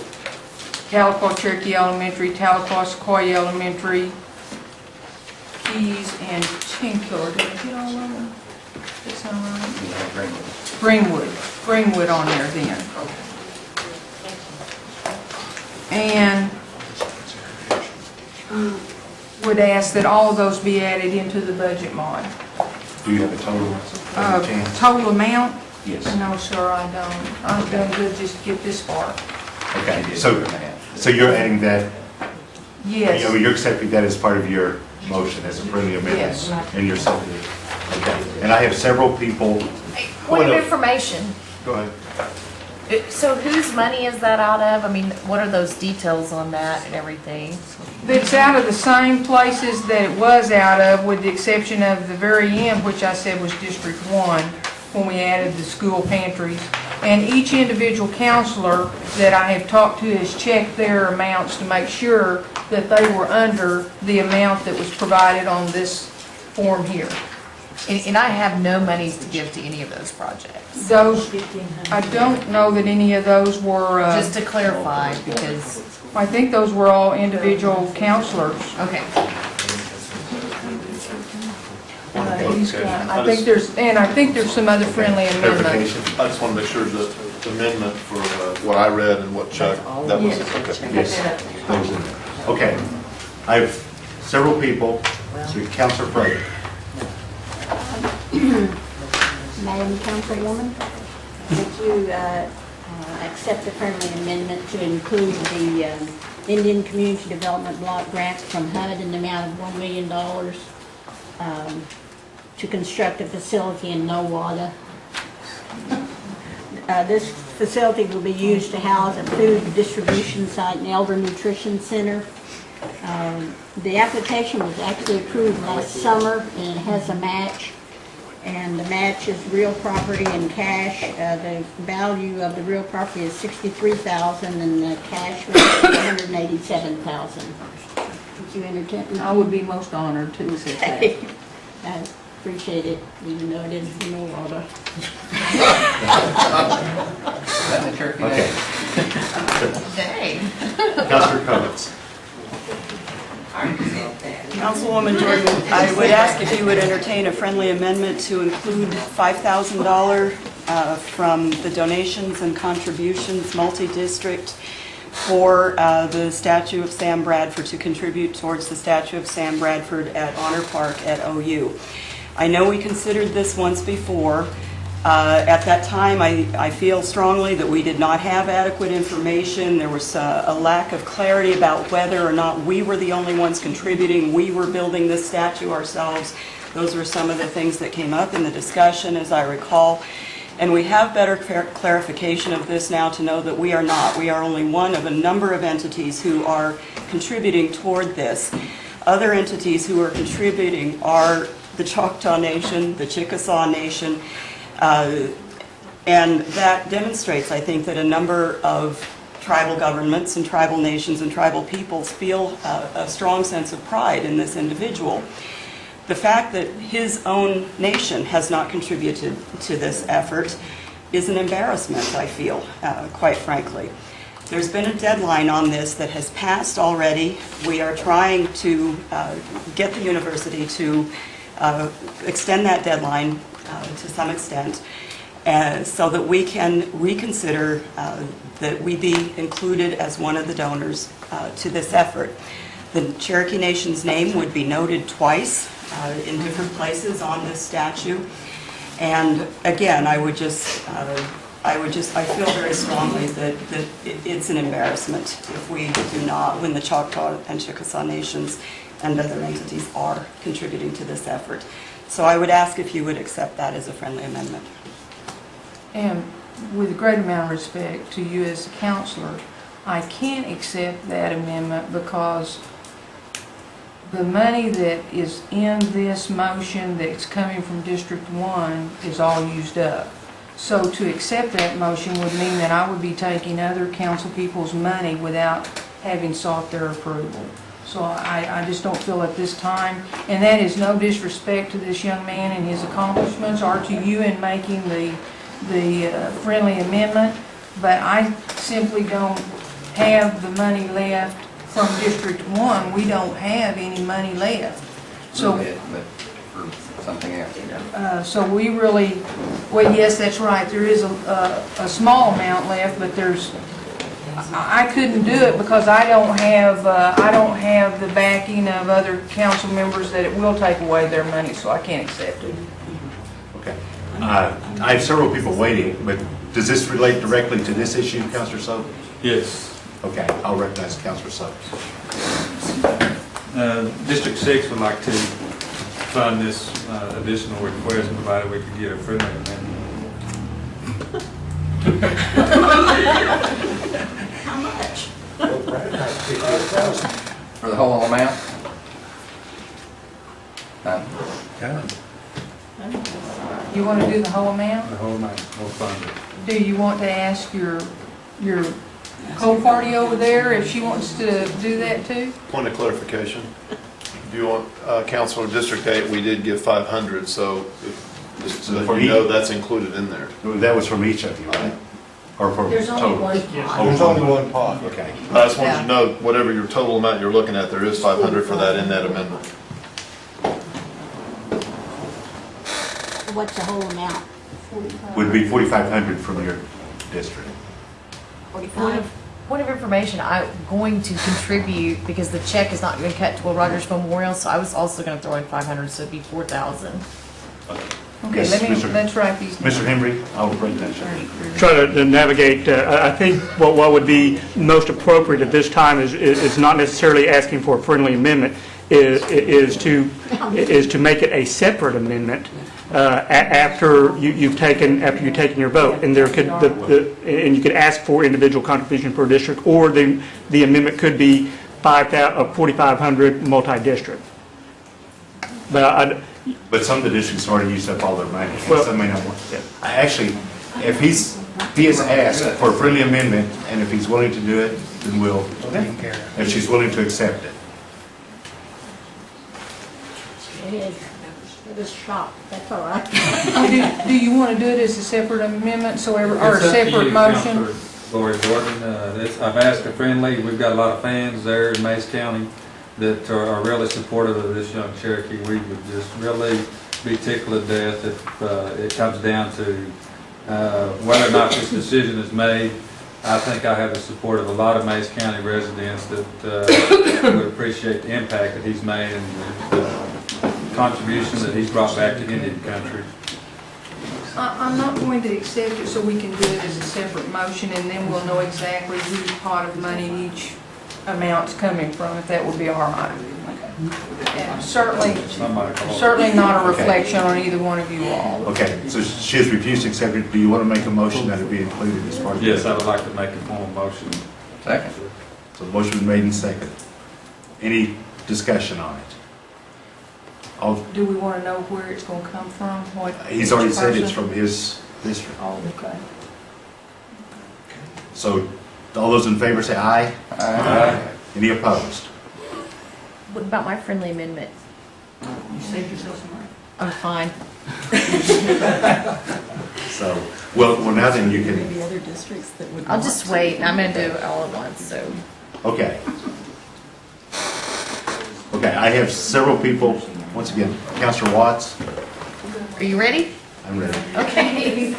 Tahlequah Cherokee Elementary, Tahlequah Sequoia Elementary, Keys, and Chinchilla. Did I get all of them? That sound right? Greenwood on there then. And would ask that all of those be added into the budget mod. Do you have a total? Total amount? Yes. No, sir, I don't. I'm going to just get this far. Okay, so you're adding that, Yes. you're accepting that as part of your motion as a friendly amendment? Yes. And you're seconding. Okay, and I have several people. Point of information. Go ahead. So whose money is that out of? I mean, what are those details on that and everything? It's out of the same places that it was out of, with the exception of the very end, which I said was District 1, when we added the school pantries. And each individual counselor that I have talked to has checked their amounts to make sure that they were under the amount that was provided on this form here. And I have no monies to give to any of those projects. Those, I don't know that any of those were... Just to clarify, because... I think those were all individual counselors. Okay. I think there's some other friendly amendments. I just want to make sure that the amendment for what I read and what Chuck, that was, okay. Yes. Okay, I have several people, so Councilor Prater. Madam Councilwoman, would you accept the friendly amendment to include the Indian Community Development Block Grant from HUD in the amount of $1 million to construct a facility in Nowata? This facility will be used to house a food distribution site and elder nutrition center. The application was actually approved last summer, and it has a match. And the match is real property and cash. The value of the real property is $63,000, and the cash was $187,000. Would you entertain? I would be most honored to accept that. I appreciate it, even though it is in no water. That's a Cherokee. Okay. Dang. Councilor Cummings. Councilwoman Jordan, I would ask if you would entertain a friendly amendment to include $5,000 from the donations and contributions multi-district for the statue of Sam Bradford, to contribute towards the statue of Sam Bradford at Honor Park at OU. I know we considered this once before. At that time, I feel strongly that we did not have adequate information. There was a lack of clarity about whether or not we were the only ones contributing. We were building this statue ourselves. Those were some of the things that came up in the discussion, as I recall. And we have better clarification of this now to know that we are not. We are only one of a number of entities who are contributing toward this. Other entities who are contributing are the Choctaw Nation, the Chickasaw Nation, and that demonstrates, I think, that a number of tribal governments and tribal nations and tribal peoples feel a strong sense of pride in this individual. The fact that his own nation has not contributed to this effort is an embarrassment, I feel, quite frankly. There's been a deadline on this that has passed already. We are trying to get the university to extend that deadline to some extent, so that we can reconsider that we be included as one of the donors to this effort. The Cherokee Nation's name would be noted twice in different places on this statue, And again, I feel very strongly that it's an embarrassment if we do not, when the Choctaw and Chickasaw nations and other entities are contributing to this effort. So I would ask if you would accept that as a friendly amendment. And with a great amount of respect to you as a counselor, I can't accept that amendment because the money that is in this motion that's coming from District 1 is all used up. So to accept that motion would mean that I would be taking other council people's money without having sought their approval. So I just don't feel at this time, and that is no disrespect to this young man and his accomplishments or to you in making the friendly amendment, but I simply don't have the money left from District 1. We don't have any money left. So, But for something else. so we really, well, yes, that's right, there is a small amount left, but I couldn't do it because I don't have the backing of other council members that it will take away their money, so I can't accept it. Okay. I have several people waiting, but does this relate directly to this issue, Councilor Soap? Yes. Okay, I'll recognize Councilor Soap. District 6 would like to fund this additional request, provided we could get a friendly amendment. How much? For the whole amount? You want to do the whole amount? The whole amount, we'll fund it. Do you want to ask your co-party over there if she wants to do that too? Point of clarification. Do you want, Councilor District 8, we did give 500, so just so that you know that's included in there. That was from each of you, right? Or for There's only total? one pot. There's only one pot. Okay. I just wanted you to know, whatever your total amount you're looking at, there is 500 for that in that amendment. What's the whole amount? Would be 4,500 from your district. 45? Point of information, I'm going to contribute because the check is not going to cut to Will Rogers Memorial, so I was also going to throw in 500, so it'd be 4,000. Okay, Yes, Mr. let's write these down. Mr. Henry, I'll recognize you. Try to navigate, I think what would be most appropriate at this time is not necessarily asking for a friendly amendment, is to make it a separate amendment after you've taken your vote, and there could and you could ask for individual contribution per district, or the amendment could be 4,500 multi-district. But some of the districts already used up all their money. Well- Some may not want. Actually, if he has asked for a friendly amendment, and if he's willing to do it, then we'll, if she's willing to accept it. It is. It is shop, that's all right. Do you want to do it as a separate amendment, or a It's up to separate you, motion? Counselor Lori Gordon. I've asked a friendly, we've got a lot of fans there in Mays County that are really supportive of this young Cherokee. We would just really be tickled to death if it comes down to whether or not this decision is made. I think I have the support of a lot of Mays County residents that would appreciate the impact that he's made and the contribution that he's brought back to Indian country. I'm not going to accept it, so we can do it as a separate motion, and then we'll know exactly whose pot of money each amount's coming from, if that would be all right. And certainly not a reflection on either one of you all. Okay, so she has refused to accept it. Do you want to make a motion that it be included as part of Yes, I would like to make a formal motion. Second. So the motion was made and seconded. Any discussion on it? Do we want to know where it's going to come from? He's already said it's from his district. Oh, okay. So all those in favor say aye. Aye. Any opposed? What about my friendly amendment? You saved yourself some money. I'm fine. So, well, now then you can, Maybe other districts that would. I'll just wait. I'm going to do it all at once, so. okay. Okay, I have several people, once again, Councilor Watts, Are you ready? I'm ready. Okay.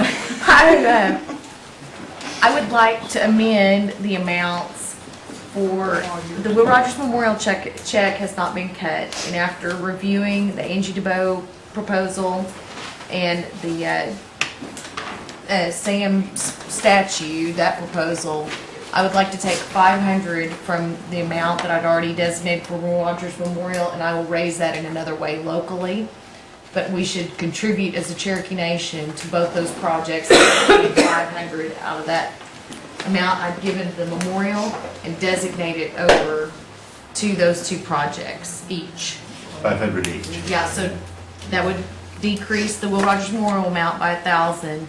I would like to amend the amounts for the Will Rogers Memorial check has not been cut. And after reviewing the Angie DeBoe proposal, And the Sam statue, that proposal, I would like to take 500 from the amount that I'd already designated for Roy Rogers Memorial, and I will raise that in another way locally. But we should contribute as a Cherokee Nation to both those projects, 500 out of that amount I've given the memorial and designate it over to those two projects each. 500 each. Yeah, so that would decrease the Will Rogers Memorial amount by 1,000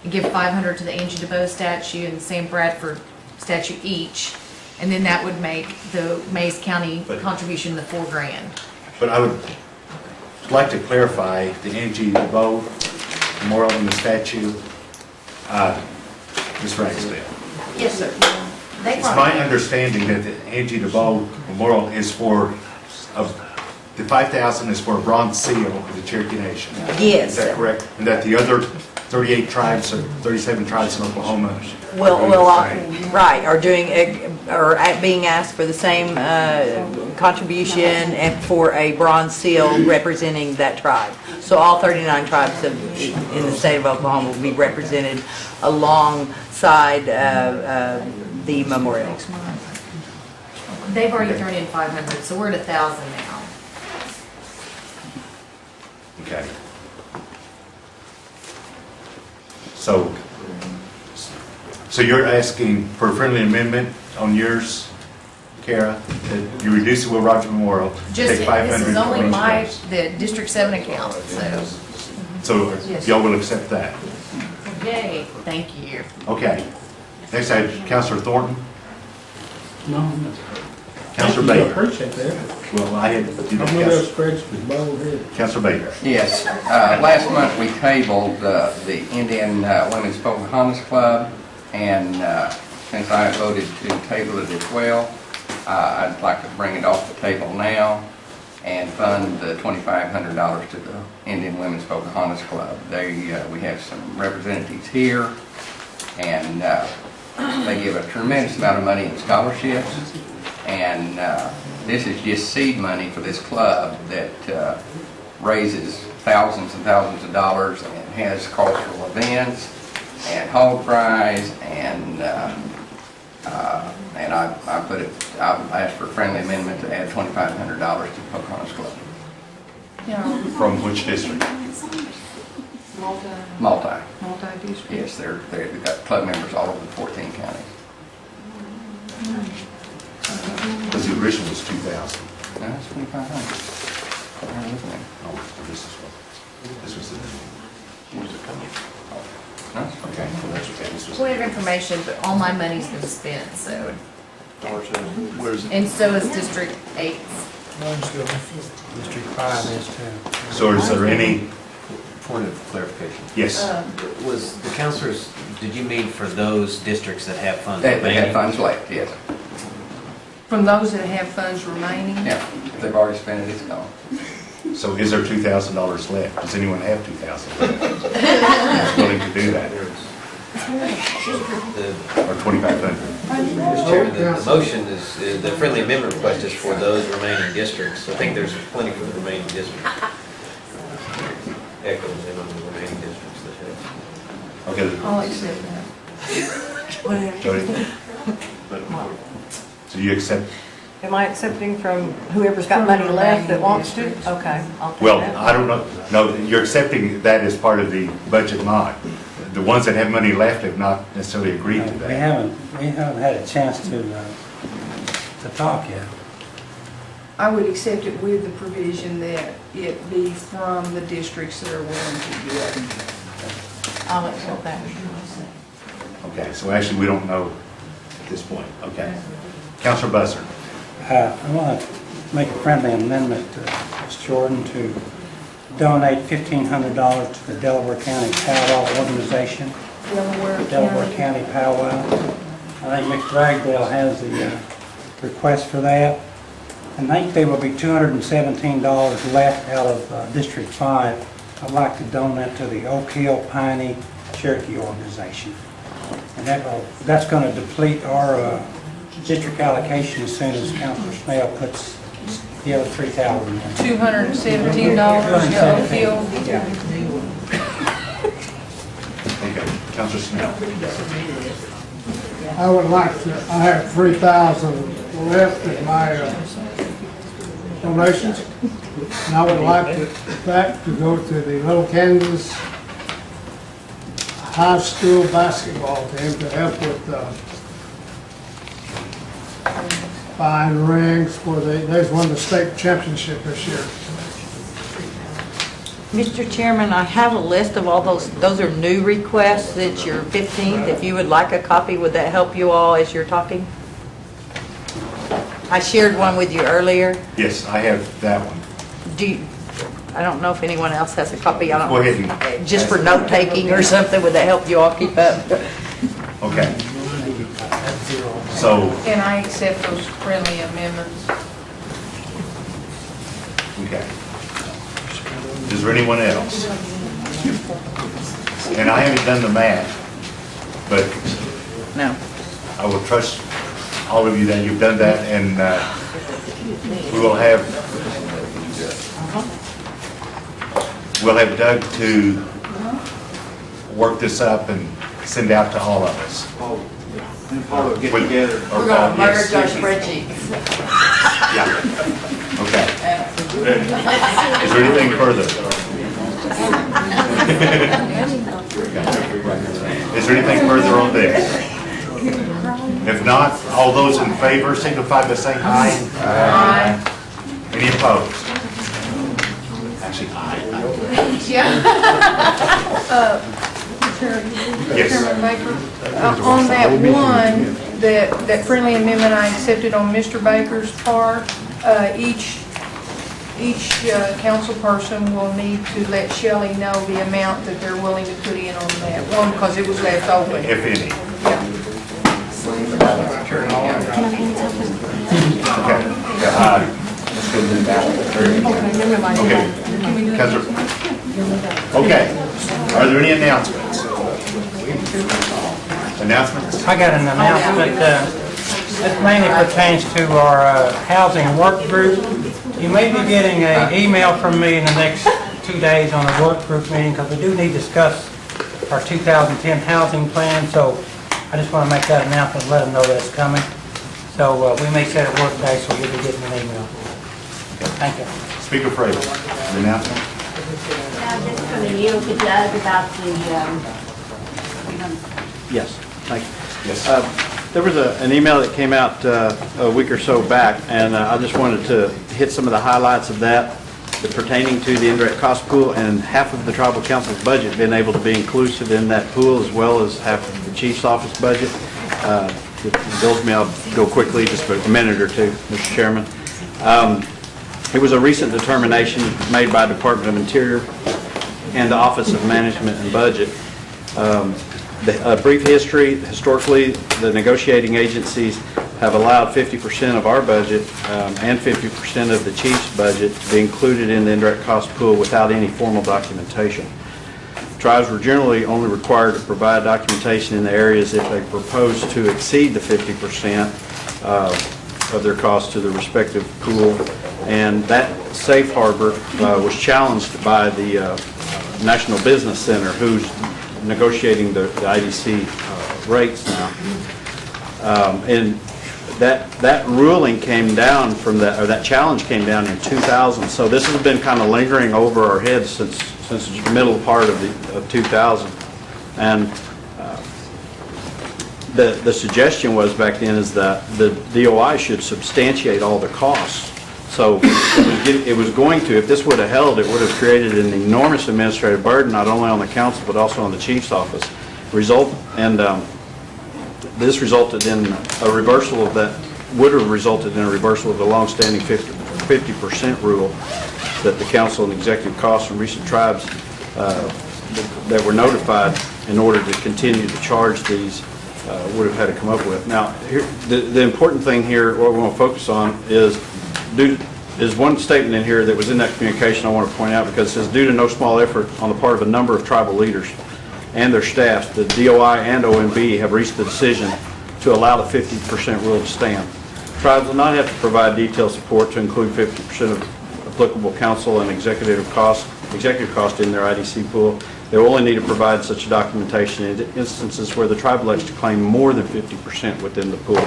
and give 500 to the Angie DeBow statue and the Sam Bradford statue each. And then that would make the Mays County contribution the $4,000. But I would like to clarify the Angie DeBow memorial and the statue. Ms. Ragsdale. Yes, sir. It's my understanding that the Angie DeBow memorial is for, the 5,000 is for a bronze seal of the Cherokee Nation. Yes. Is that correct? And that the other 38 tribes or 37 tribes in Oklahoma Right, are doing, are being asked for the same contribution and for a bronze seal representing that tribe. So all 39 tribes in the state of Oklahoma will be represented alongside the memorial. They've already thrown in 500, so we're at 1,000 now. Okay. So you're asking for a friendly amendment on yours, Kara, that you reduce the Will Rogers Memorial, Just, take 500 this is only from my, each place. the District 7 account, so, So Yes. y'all will accept that? yay, thank you. Okay. Next I have Councilor Thornton. No, Councilor I Baker. appreciate that. Well, I had, you know, I'm gonna scratch with bald head. Councilor Baker. Yes, last month we tabled the Indian Women's Pocahontas Club, and since I voted to table it as well, I'd like to bring it off the table now and fund the $2,500 to the Indian Women's Pocahontas Club. We have some representatives here, and they give a tremendous amount of money in scholarships, and this is just seed money for this club that raises thousands and thousands of dollars and has cultural events and hog fries, and I asked for a friendly amendment to add $2,500 to Pocahontas Club. From which district? Multi-district. Yes, they've got club members all over the 14 counties. Because the original was 2,000. No, it's 2,500. Oh, this was the, Okay. well, that's okay. This was. Point of information, but all my money's been spent, so, Where's it? and so is District 8. District 5 is too. So is there any, Point of clarification. yes, Was the counselors, did you mean for those districts that have funds They have remaining? funds left, yes. From those that have funds remaining? Yeah, if they've already spent it, it's gone. so is there $2,000 left? Does anyone have $2,000 left? Who's willing to do that? Or 2,500? Mr. Chairman, the motion is, the friendly amendment request is for those remaining districts. I think there's plenty for the remaining districts. Echoes in on the remaining districts that have. Okay. I'll accept that. Jody? So you accept, Am I accepting from whoever's got money left that wants to? Okay, I'll take well, that. I don't know, no, you're accepting that as part of the budget mod. The ones that have money left have not necessarily agreed to We that. haven't had a chance to talk yet. I would accept it with the provision that it be from the districts that are willing to give. I'll accept that. Okay, so actually, we don't know at this point. Okay. Councilor Busser. I want to make a friendly amendment to Ms. Jordan to donate $1,500 to the Delaware County Powwow Organization. Delaware County Powwow. I think Mr. Ragdale has the request for that. And I think there will be $217 left out of District 5. I'd like to donate to the Oak Hill Piney Cherokee Organization. And that's going to deplete our district allocation as soon as Councilor Snell puts the other $3,000 in. $217 to Oak Hill? Yeah. Counselor Snell. I would like to, I have 3,000 left in my donations, and I would like that to go to the Little Kansas High School basketball team to help with buying rings for they've won the state championship this year. Mr. Chairman, I have a list of all those are new requests. It's your 15th. If you would like a copy, would that help you all as you're talking? I shared one with you earlier. Yes, I have that one. I don't know if anyone else has a copy. I don't. Go ahead and. Just for note taking or something, would that help you all keep up? Okay. So, Can I accept those friendly amendments? okay. Is there anyone else? And I haven't done the math, but No. I will trust all of you that you've done that, and we'll have Doug to work this up and send out to all of us. We're going to merge our spreadsheets. Yeah. Okay. Is there anything further? Is there anything further on this? If not, all those in favor signify by saying aye. Aye. Any opposed? Actually, aye. Yes. Chairman Baker, on that one, that friendly amendment I accepted on Mr. Baker's part, each council person will need to let Shelley know the amount that they're willing to put in on that one, because it was left open. If any. Okay. Let's go to that. Okay. Counselor. Okay. Are there any announcements? Announcements? I got an announcement. This mainly pertains to our housing work group. You may be getting an email from me in the next 2 days on a work group meeting, because we do need to discuss our 2010 housing plan. So I just want to make that announcement and let them know that it's coming. So we may set a work day, so you'll be getting an email. Thank you. Speaker Fraser, an announcement? I'm just going to yield to Doug about the, Yes, thank you. Yes. There was an email that came out a week or so back, and I just wanted to hit some of the highlights of that pertaining to the indirect cost pool, and half of the tribal council's budget being able to be inclusive in that pool, as well as half of the chief's office budget. If you indulge me, I'll go quickly, just for a minute or two, Mr. Chairman. It was a recent determination made by Department of Interior and the Office of Management and Budget. A brief history: historically, the negotiating agencies have allowed 50% of our budget and 50% of the chief's budget to be included in the indirect cost pool without any formal documentation. Tribes were generally only required to provide documentation in the areas if they proposed to exceed the 50% of their costs to the respective pool, and that safe harbor was challenged by the National Business Center, who's negotiating the IDC rates now. And that ruling came down from that, or that challenge came down in 2000. So this has been kind of lingering over our heads since the middle part of 2000. And the suggestion was back then is that the DOI should substantiate all the costs. So it was going to, if this would have held, it would have created an enormous administrative burden, not only on the council, but also on the chief's office. This resulted in a reversal of that, would have resulted in a reversal of the longstanding 50% rule that the council and executive costs from recent tribes that were notified in order to continue to charge these would have had to come up with. Now, the important thing here, what we want to focus on is one statement in here that was in that communication I want to point out, because it says, due to no small effort on the part of a number of tribal leaders and their staffs, the DOI and OMB have reached the decision to allow the 50% rule to stand. Tribes will not have to provide detailed support to include 50% of applicable council and executive cost in their IDC pool. They will only need to provide such documentation in instances where the tribe elects to claim more than 50% within the pool.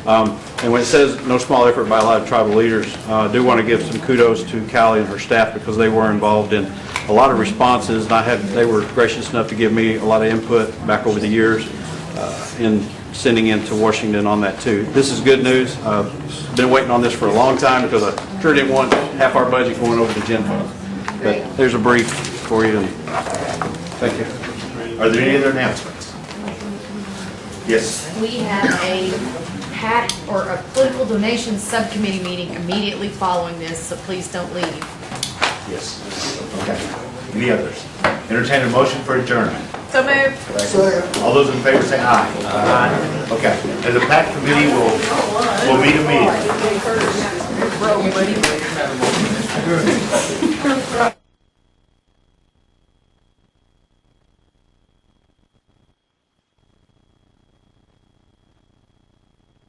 And when it says no small effort by a lot of tribal leaders, I do want to give some kudos to Callie and her staff because they were involved in a lot of responses, and they were gracious enough to give me a lot of input back over the years in sending into Washington on that too. This is good news. Been waiting on this for a long time because I sure didn't want half our budget going over to gen fund. But there's a brief for you, and thank you. Are there any other announcements? Yes. We have a political donations subcommittee meeting immediately following this, so please don't leave. Yes. Okay. Any others? Entertain a motion for adjournment. So moved. All those in favor say aye. Aye. Okay. As a PAC committee, we'll meet immediately. Roll, buddy.